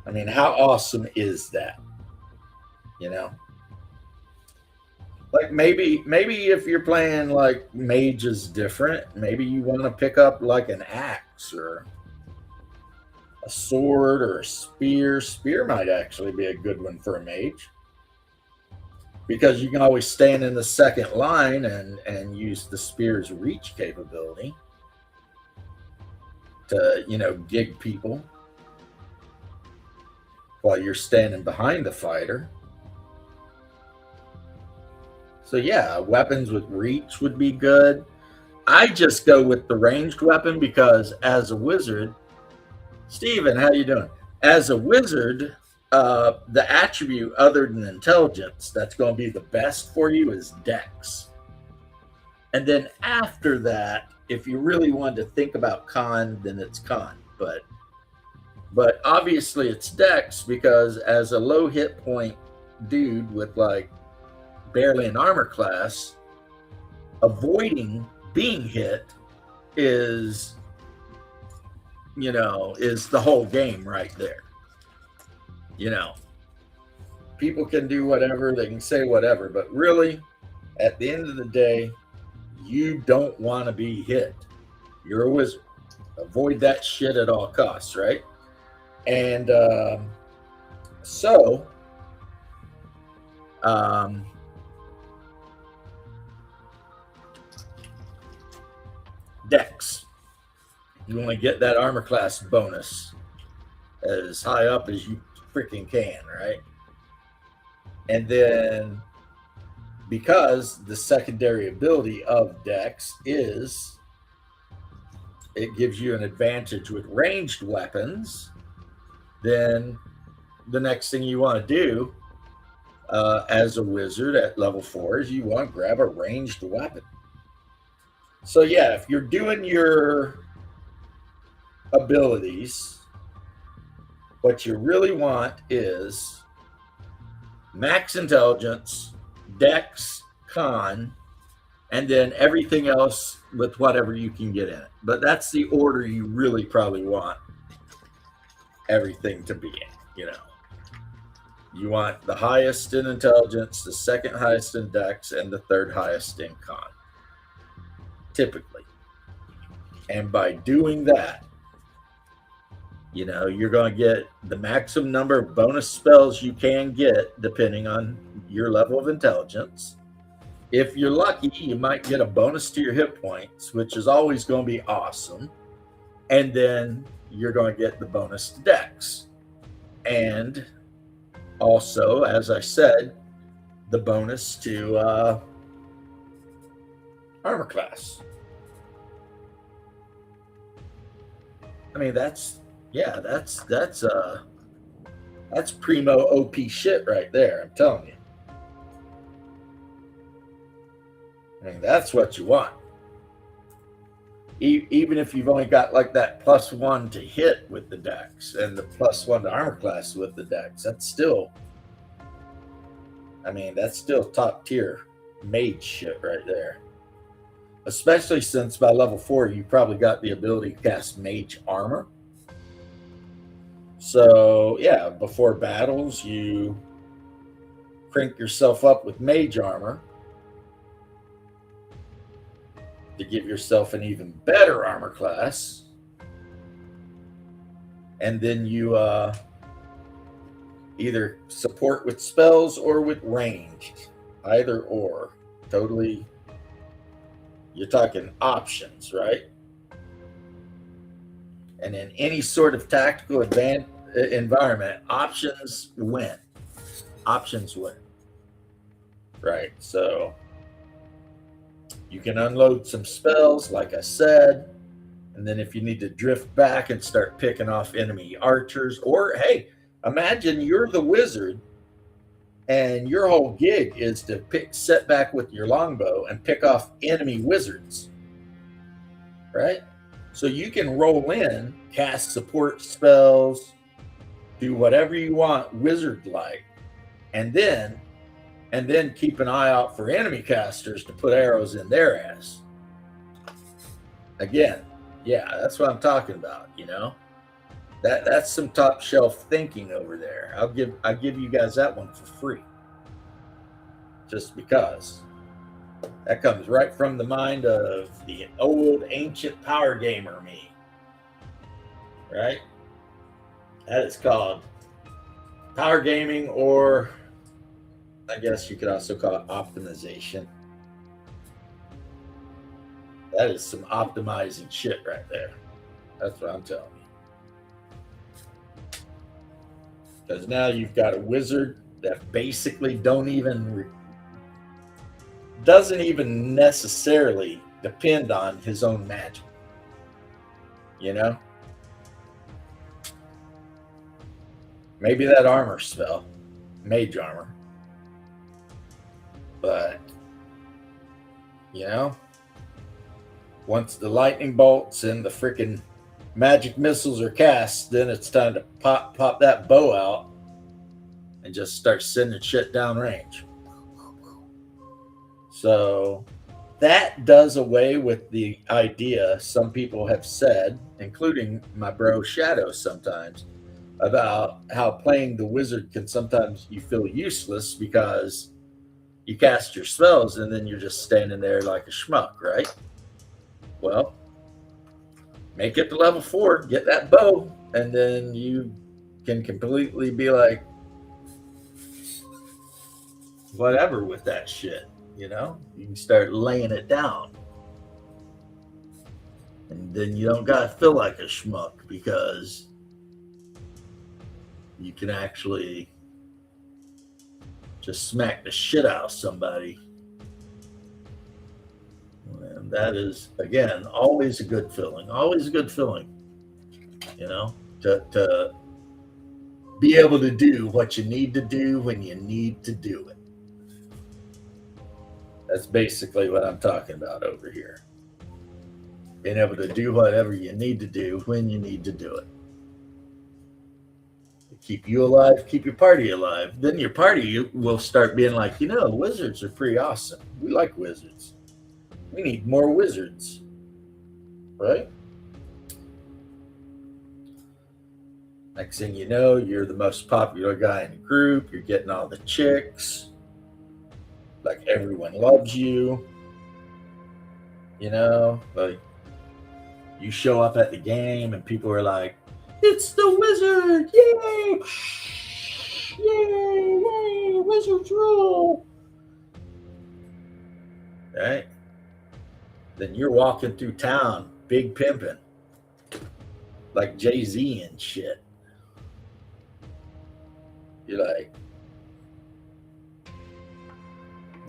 I mean, how awesome is that? Like maybe if you're playing like mage is different, maybe you want to pick up like an axe or a sword or a spear. Spear might actually be a good one for a mage, because you can always stand in the second line and use the spear's reach capability to, gig people while you're standing behind the fighter. So yeah, weapons with reach would be good. I just go with the ranged weapon because as a wizard, Steven, how you doing? As a wizard, the attribute other than intelligence that's going to be the best for you is dex. And then after that, if you really want to think about con, then it's con. But obviously it's dex, because as a low hit point dude with like barely an armor class, avoiding being hit is, is the whole game right there. People can do whatever, they can say whatever, but really, at the end of the day, you don't want to be hit. You're a wizard. Avoid that shit at all costs, right? And so, Dex. You want to get that armor class bonus as high up as you freaking can, right? And then, because the secondary ability of Dex is it gives you an advantage with ranged weapons, then the next thing you want to do as a wizard at level 4 is you want to grab a ranged weapon. So yeah, if you're doing your abilities, what you really want is max intelligence, dex, con, and then everything else with whatever you can get in it. But that's the order you really probably want everything to be in. You want the highest in intelligence, the second highest in dex, and the third highest in con, typically. And by doing that, you're going to get the maximum number of bonus spells you can get depending on your level of intelligence. If you're lucky, you might get a bonus to your hit points, which is always going to be awesome. And then you're going to get the bonus to dex. And also, as I said, the bonus to armor class. I mean, that's primo OP shit right there. I'm telling you. I mean, that's what you want. Even if you've only got like that +1 to hit with the dex and the +1 to armor class with the dex, that's still top tier mage shit right there. Especially since by level 4, you probably got the ability to cast mage armor. So yeah, before battles, you crank yourself up with mage armor to give yourself an even better armor class. And then you either support with spells or with ranged. Either or. Totally. You're talking options, right? And in any sort of tactical environment, options win. Options win. Right? So you can unload some spells, like I said, and then if you need to drift back and start picking off enemy archers, or hey, imagine you're the wizard and your whole gig is to set back with your longbow and pick off enemy wizards, right? So you can roll in, cast support spells, do whatever you want wizard-like, and then keep an eye out for enemy casters to put arrows in their ass. Again, yeah, that's what I'm talking about, That's some top shelf thinking over there. I'll give you guys that one for free. Just because. That comes right from the mind of the old ancient power gamer me. Right? That is called power gaming, or I guess you could also call it optimization. That is some optimizing shit right there. That's what I'm telling you. Because now you've got a wizard that basically doesn't even necessarily depend on his own magic. Maybe that armor spell, mage armor. But, once the lightning bolts and the freaking magic missiles are cast, then it's time to pop that bow out and just start sending shit downrange. So, that does away with the idea some people have said, including my bro Shadow sometimes, about how playing the wizard can sometimes you feel useless because you cast your spells and then you're just standing there like a schmuck, right? Well, make it to level 4, get that bow, and then you can completely be like whatever with that shit. You can start laying it down, and then you don't gotta feel like a schmuck because you can actually just smack the shit out of somebody. And that is, again, always a good feeling. Always a good feeling, to be able to do what you need to do when you need to do it. That's basically what I'm talking about over here. Being able to do whatever you need to do when you need to do it. Keep you alive, keep your party alive. Then your party will start being like, wizards are pretty awesome. We like wizards. We need more wizards. Right? Next thing you know, you're the most popular guy in the group. You're getting all the chicks. Like everyone loves you. Like you show up at the game and people are like, it's the wizard! Yay! Yay! Yay! Wizards rule! Right? Then you're walking through town, big pimping, like Jay-Z and shit. You're like,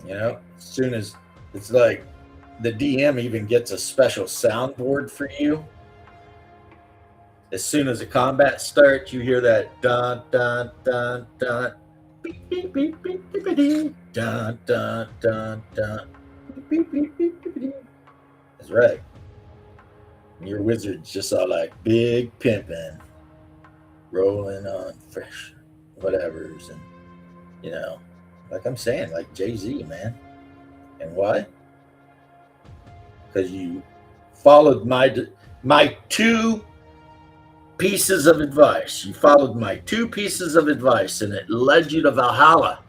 as soon as it's like the DM even gets a special soundboard for you. As soon as the combat starts, you hear that dun dun dun dun, beep beep beep beep beep beep, dun dun dun dun, beep beep beep beep beep. That's right. And your wizard's just all like big pimping, rolling on fresh whatevers, and like I'm saying, like Jay-Z, man. And why? Because you followed my 2 pieces of advice. You followed my 2 pieces of advice, and it led you to Valhalla.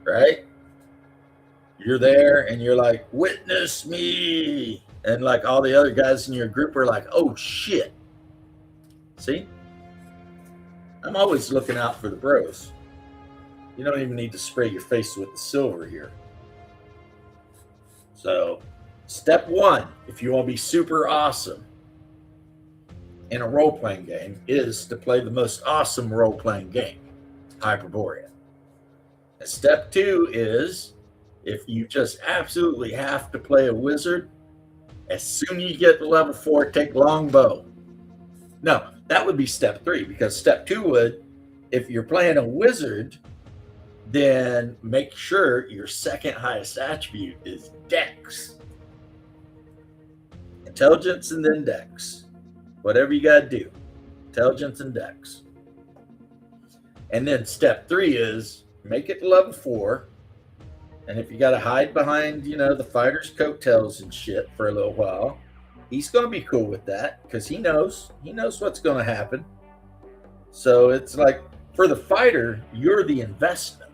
Right? You're there, and you're like, witness me. And like all the other guys in your group are like, oh shit. See? I'm always looking out for the bros. You don't even need to spray your face with the silver here. So, step 1, if you want to be super awesome in a role-playing game, is to play the most awesome role-playing game, Hyperborea. And step 2 is, if you just absolutely have to play a wizard, as soon as you get to level 4, take longbow. No, that would be step 3, because step 2 would, if you're playing a wizard, then make sure your second highest attribute is Dex. Intelligence and then Dex. Whatever you got to do. Intelligence and Dex. And then step 3 is make it to level 4. And if you got to hide behind, the fighter's coattails and shit for a little while, he's going to be cool with that because he knows what's going to happen. So it's like, for the fighter, you're the investment,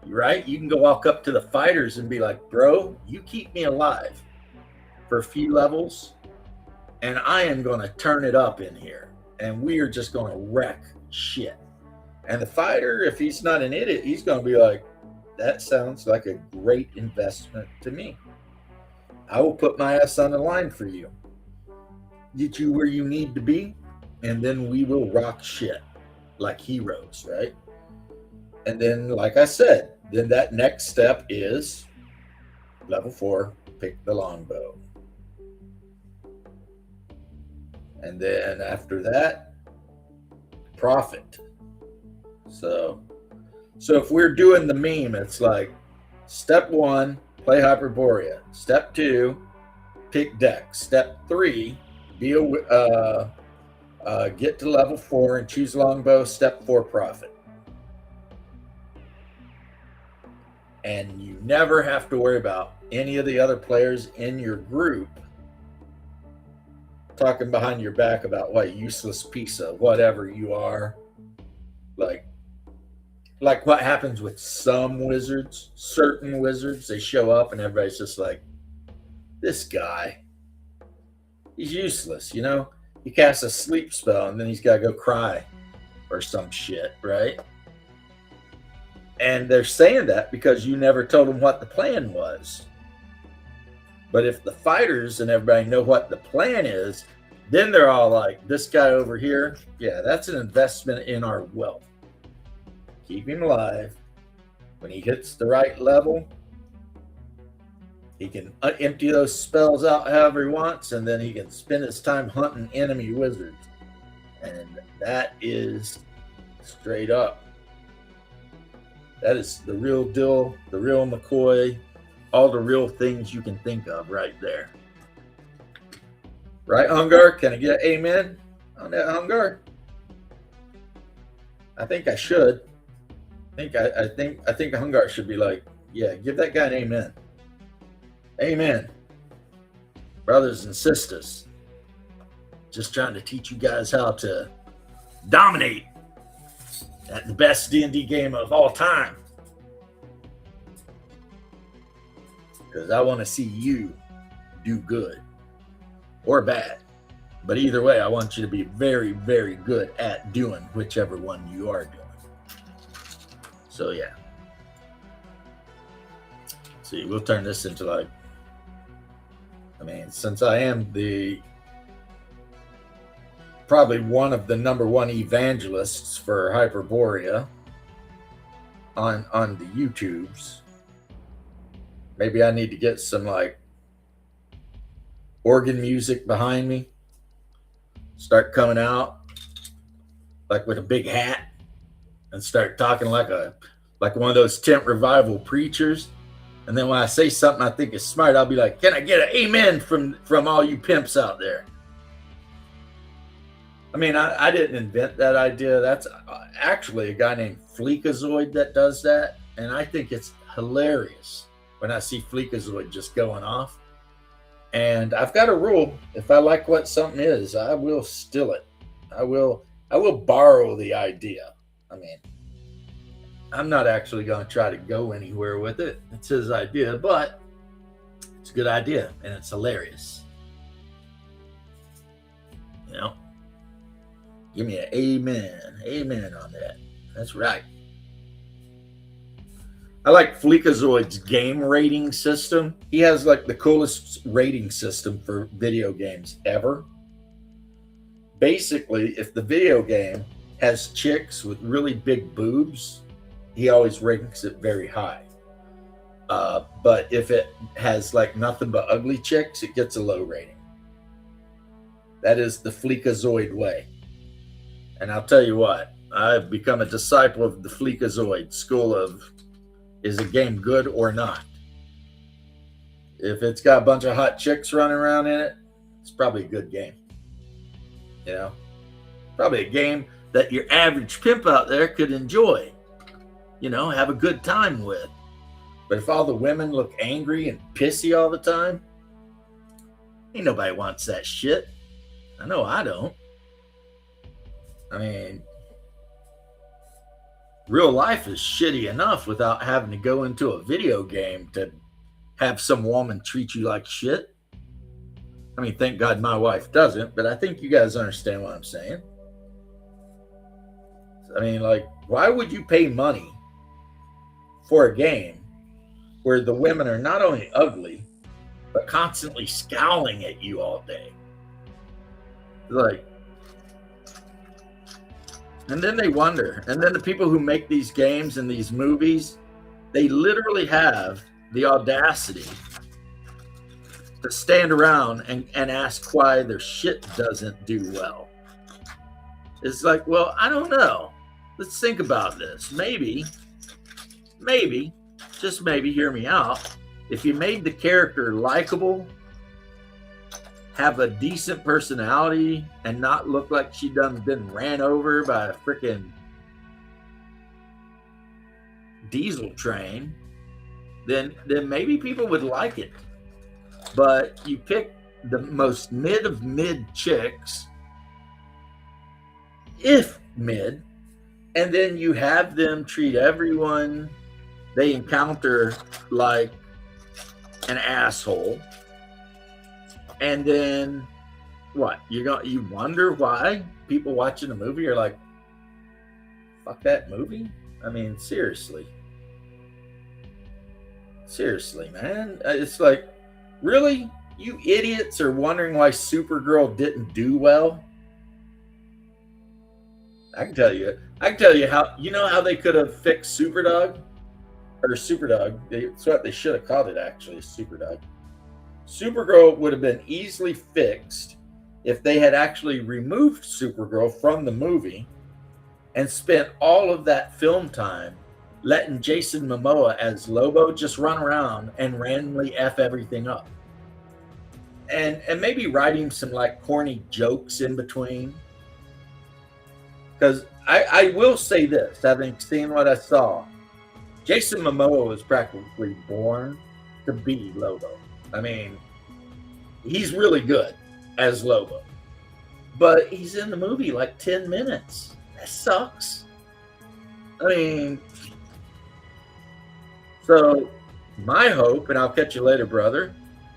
right? You can go walk up to the fighters and be like, bro, you keep me alive for a few levels, and I am going to turn it up in here, and we are just going to wreck shit. And the fighter, if he's not an idiot, he's going to be like, that sounds like a great investment to me. I will put my ass on the line for you. Get you where you need to be, and then we will rock shit like heroes, right? And then, like I said, then that next step is level 4, pick the longbow. And then after that, profit. So if we're doing the meme, it's like step 1, play Hyperborea. Step 2, pick Dex. Step 3, get to level 4 and choose longbow. Step 4, profit. and you never have to worry about any of the other players in your group talking behind your back about what useless piece of whatever you are. Like what happens with some wizards, certain wizards, they show up and everybody's just like, this guy, he's useless, you know? He casts a sleep spell and then he's got to go cry or some shit, right? And they're saying that because you never told them what the plan was. But if the fighters and everybody know what the plan is, then they're all like, this guy over here, yeah, that's an investment in our wealth. Keep him alive. When he hits the right level, he can empty those spells out however he wants, and then he can spend his time hunting enemy wizards. And that is straight up. That is the real deal, the real McCoy, all the real things you can think of right there. Right, Hungar? Can I get an amen on that, Hungar? I think I should. I think Hungar should be like, yeah, give that guy an amen. Amen. Brothers and sisters. Just trying to teach you guys how to dominate at the best D&D game of all time. Because I want to see you do good or bad. But either way, I want you to be very, very good at doing whichever one you are doing. So, yeah. See, we'll turn this into like, I mean, since I am probably one of the number one evangelists for Hyperborea on the YouTubes, maybe I need to get some like organ music behind me, start coming out like with a big hat and start talking like one of those tent revival preachers. And then when I say something I think is smart, I'll be like, can I get an amen from all you pimps out there? I mean, I didn't invent that idea. That's actually a guy named Fleekazoid that does that. And I think it's hilarious when I see Fleekazoid just going off. And I've got a rule. If I like what something is, I will steal it. I will borrow the idea. I mean, I'm not actually going to try to go anywhere with it. It's his idea, but it's a good idea and it's hilarious. You know, give me an amen on that. That's right. I like Fleekazoid's game rating system. He has like the coolest rating system for video games ever. Basically, if the video game has chicks with really big boobs, he always ranks it very high. But if it has like nothing but ugly chicks, it gets a low rating. That is the Fleekazoid way. And I'll tell you what, I've become a disciple of the Fleekazoid school of, is a game good or not? If it's got a bunch of hot chicks running around in it, it's probably a good game. You know, probably a game that your average pimp out there could enjoy. You know, have a good time with. But if all the women look angry and pissy all the time, ain't nobody wants that shit. I know I don't. I mean, real life is shitty enough without having to go into a video game to have some woman treat you like shit. I mean, thank God my wife doesn't, but I think you guys understand what I'm saying. I mean, like, why would you pay money for a game where the women are not only ugly, but constantly scowling at you all day? Like, and then they wonder, and then the people who make these games and these movies, they literally have the audacity to stand around and ask why their shit doesn't do well. It's like, well, I don't know. Let's think about this. Maybe, just maybe, hear me out. If you made the character likable, have a decent personality, and not look like she done been ran over by a freaking diesel train, then maybe people would like it. But you pick the most mid of mid chicks, if mid, and then you have them treat everyone they encounter like an asshole. And then what? You wonder why people watching the movie are like, fuck that movie? I mean, seriously. Seriously, man. It's like, really? You idiots are wondering why Supergirl didn't do well? I can tell you. I can tell you how. You know how they could have fixed Superdog or Superdog. That's what they should have called it. Actually, Superdog. Supergirl would have been easily fixed if they had actually removed Supergirl from the movie and spent all of that film time letting Jason Momoa as Lobo just run around and randomly F everything up. And maybe writing some like corny jokes in between. Because I will say this, having seen what I saw, Jason Momoa was practically born to be Lobo. I mean, he's really good as Lobo. But he's in the movie like 10 minutes. That sucks. I mean, so my hope, and I'll catch you later, brother,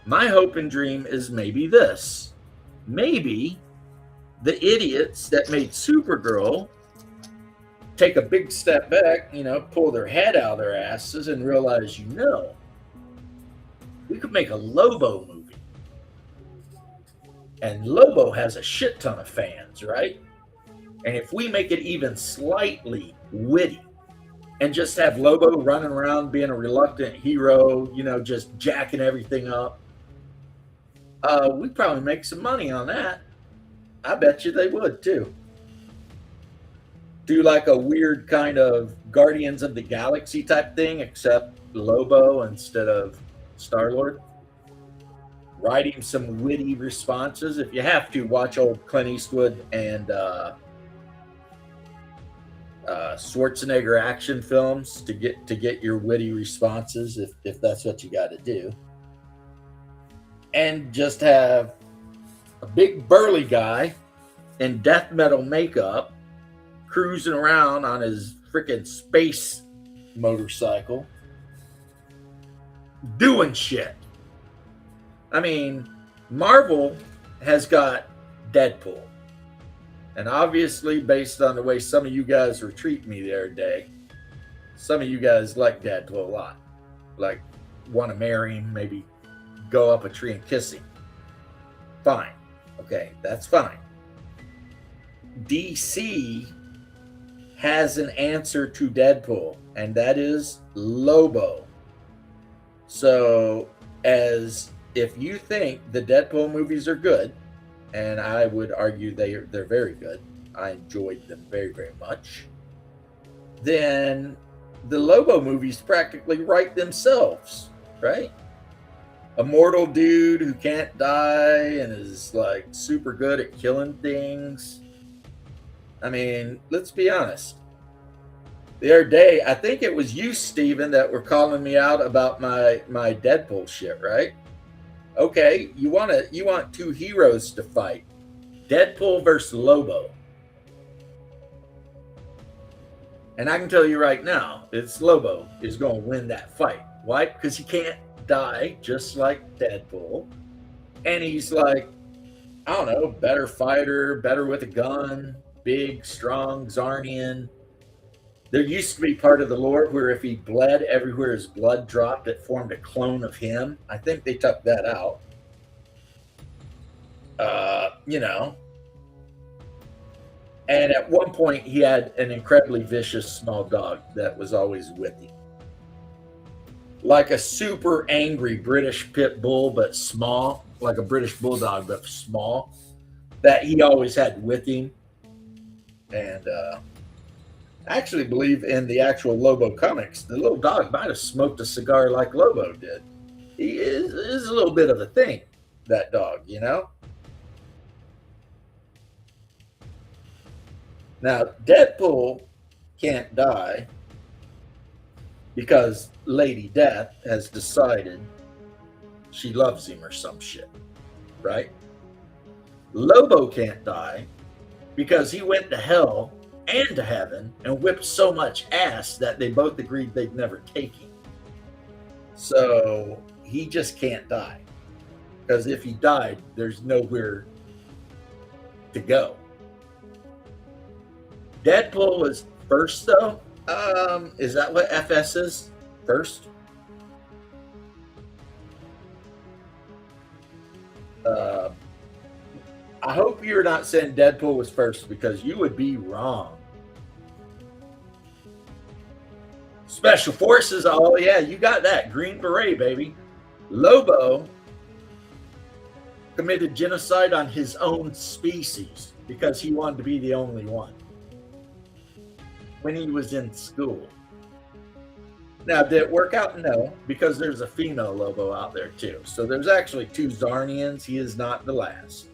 my hope and dream is maybe this. Maybe the idiots that made Supergirl take a big step back, pull their head out of their asses and realize, we could make a Lobo movie. And Lobo has a shit ton of fans, right? And if we make it even slightly witty and just have Lobo running around being a reluctant hero, just jacking everything up, we'd probably make some money on that. I bet you they would too. Do like a weird kind of Guardians of the Galaxy type thing, except Lobo instead of Star-Lord. Writing some witty responses. If you have to, watch old Clint Eastwood and Schwarzenegger action films to get your witty responses, if that's what you got to do. And just have a big burly guy in death metal makeup cruising around on his freaking space motorcycle doing shit. I mean, Marvel has got Deadpool. And obviously, based on the way some of you guys were treating me the other day, some of you guys like Deadpool a lot. Like, want to marry him, maybe go up a tree and kiss him. Fine. Okay, that's fine. DC has an answer to Deadpool, and that is Lobo. So, as if you think the Deadpool movies are good, and I would argue they're very good, I enjoyed them very, very much, then the Lobo movies practically write themselves, right? A mortal dude who can't die and is like super good at killing things. I mean, let's be honest. The other day, I think it was you, Steven, that were calling me out about my Deadpool shit, right? Okay, you want two heroes to fight. Deadpool versus Lobo. And I can tell you right now, it's Lobo is going to win that fight. Why? Because he can't die just like Deadpool. And he's like, I don't know, better fighter, better with a gun, big, strong, Zarnian. There used to be part of the lore where if he bled everywhere his blood dropped, it formed a clone of him. I think they took that out. And at one point he had an incredibly vicious small dog that was always with him. Like a super angry British pit bull, but small, like a British bulldog, but small, that he always had with him. And I actually believe in the actual Lobo comics, the little dog might have smoked a cigar like Lobo did. He is a little bit of a thing, that dog, Now, Deadpool can't die, because Lady Death has decided she loves him or some shit, right? Lobo can't die because he went to hell and to heaven and whipped so much ass that they both agreed they'd never take him. So he just can't die, because if he died, there's nowhere to go. Deadpool was first, though. Is that what FS is? First? I hope you're not saying Deadpool was first, because you would be wrong. Special Forces, oh yeah, you got that. Green Beret, baby. Lobo committed genocide on his own species because he wanted to be the only one when he was in school. Now, did it work out? No, because there's a female Lobo out there too. So there's actually 2 Zarnians. He is not the last.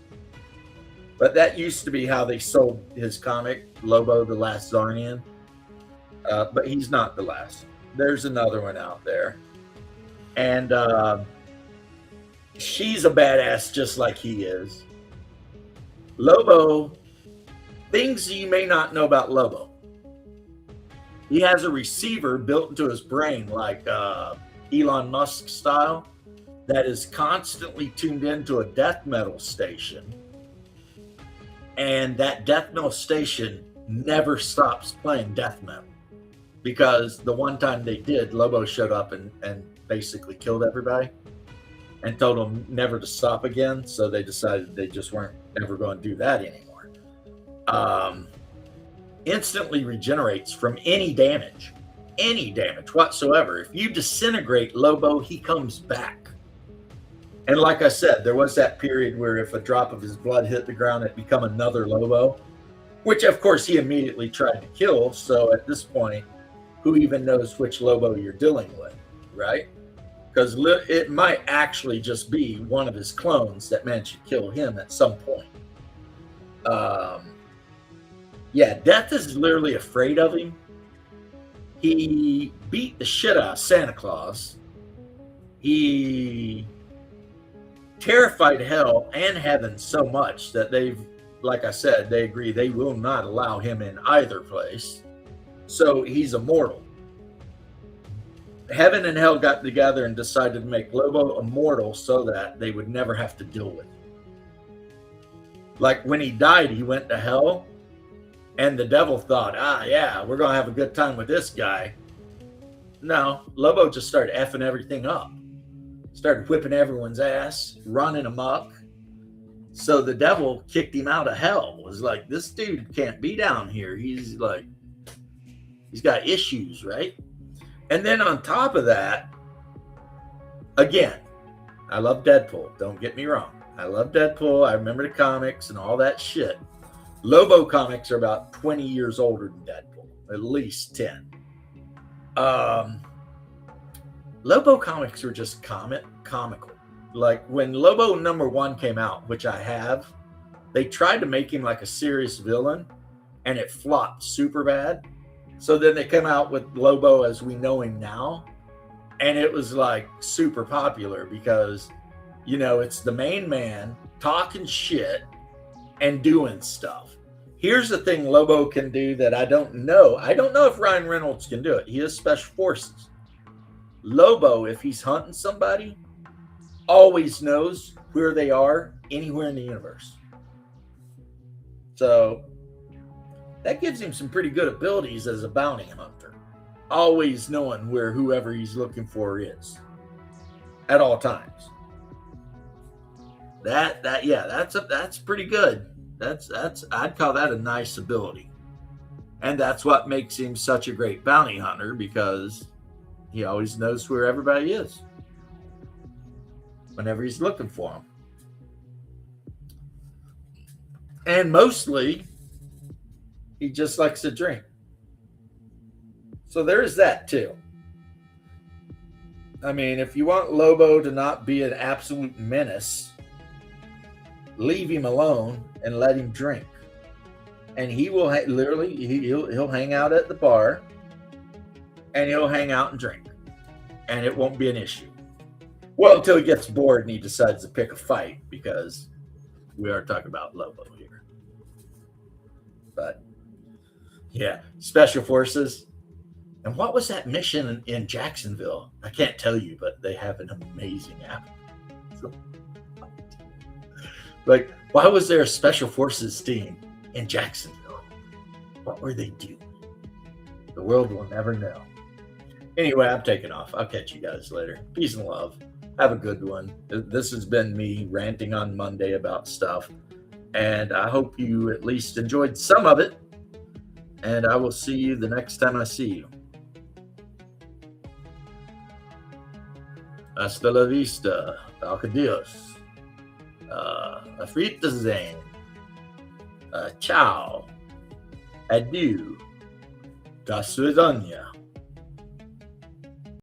But that used to be how they sold his comic, Lobo, the Last Zarnian. But he's not the last. There's another one out there. And she's a badass just like he is. Lobo, things you may not know about Lobo. He has a receiver built into his brain, like Elon Musk style, that is constantly tuned into a death metal station. And that death metal station never stops playing death metal, because the one time they did, Lobo showed up and basically killed everybody and told them never to stop again. So they decided they just weren't ever going to do that anymore. Instantly regenerates from any damage whatsoever. If you disintegrate Lobo, he comes back. And like I said, there was that period where if a drop of his blood hit the ground, it become another Lobo, which of course he immediately tried to kill. So at this point, who even knows which Lobo you're dealing with, right? Because it might actually just be one of his clones that managed to kill him at some point. Yeah, Death is literally afraid of him. He beat the shit out of Santa Claus. He terrified hell and heaven so much that they've, like I said, they agree they will not allow him in either place. So he's immortal. Heaven and hell got together and decided to make Lobo immortal so that they would never have to deal with him. Like when he died, he went to hell. And the devil thought, yeah, we're going to have a good time with this guy. No, Lobo just started effing everything up. Started whipping everyone's ass, running amok. So the devil kicked him out of hell. Was like, this dude can't be down here. He's got issues, right? And then on top of that, again, I love Deadpool. Don't get me wrong. I love Deadpool. I remember the comics and all that shit. Lobo comics are about 20 years older than Deadpool, at least 10. Lobo comics are just comical. Like when Lobo #1 came out, which I have, they tried to make him like a serious villain, and it flopped super bad. So then they come out with Lobo as we know him now, and it was like super popular because, you know, it's the main man talking shit and doing stuff. Here's the thing Lobo can do that I don't know. I don't know if Ryan Reynolds can do it. He is Special Forces. Lobo, if he's hunting somebody, always knows where they are anywhere in the universe. So that gives him some pretty good abilities as a bounty hunter. Always knowing where whoever he's looking for is at all times. That's pretty good. That's I'd call that a nice ability. And that's what makes him such a great bounty hunter, because he always knows where everybody is whenever he's looking for them. And mostly he just likes to drink. So there's that too. I mean, if you want Lobo to not be an absolute menace, leave him alone and let him drink, and he will he'll hang out at the bar and he'll hang out and drink, and it won't be an issue. Well, until he gets bored and he decides to pick a fight, because we are talking about Lobo here. But yeah, Special Forces. And what was that mission in Jacksonville? I can't tell you, but they have an amazing app. Like, why was there a Special Forces team in Jacksonville? What were they doing? The world will never know. Anyway, I'm taking off. I'll catch you guys later. Peace and love. Have a good one. This has been me ranting on Monday about stuff, and I hope you at least enjoyed some of it, and I will see you the next time I see you. Hasta la vista. Adios. Auf Wiedersehen. Ciao. Adieu. Das Vidania.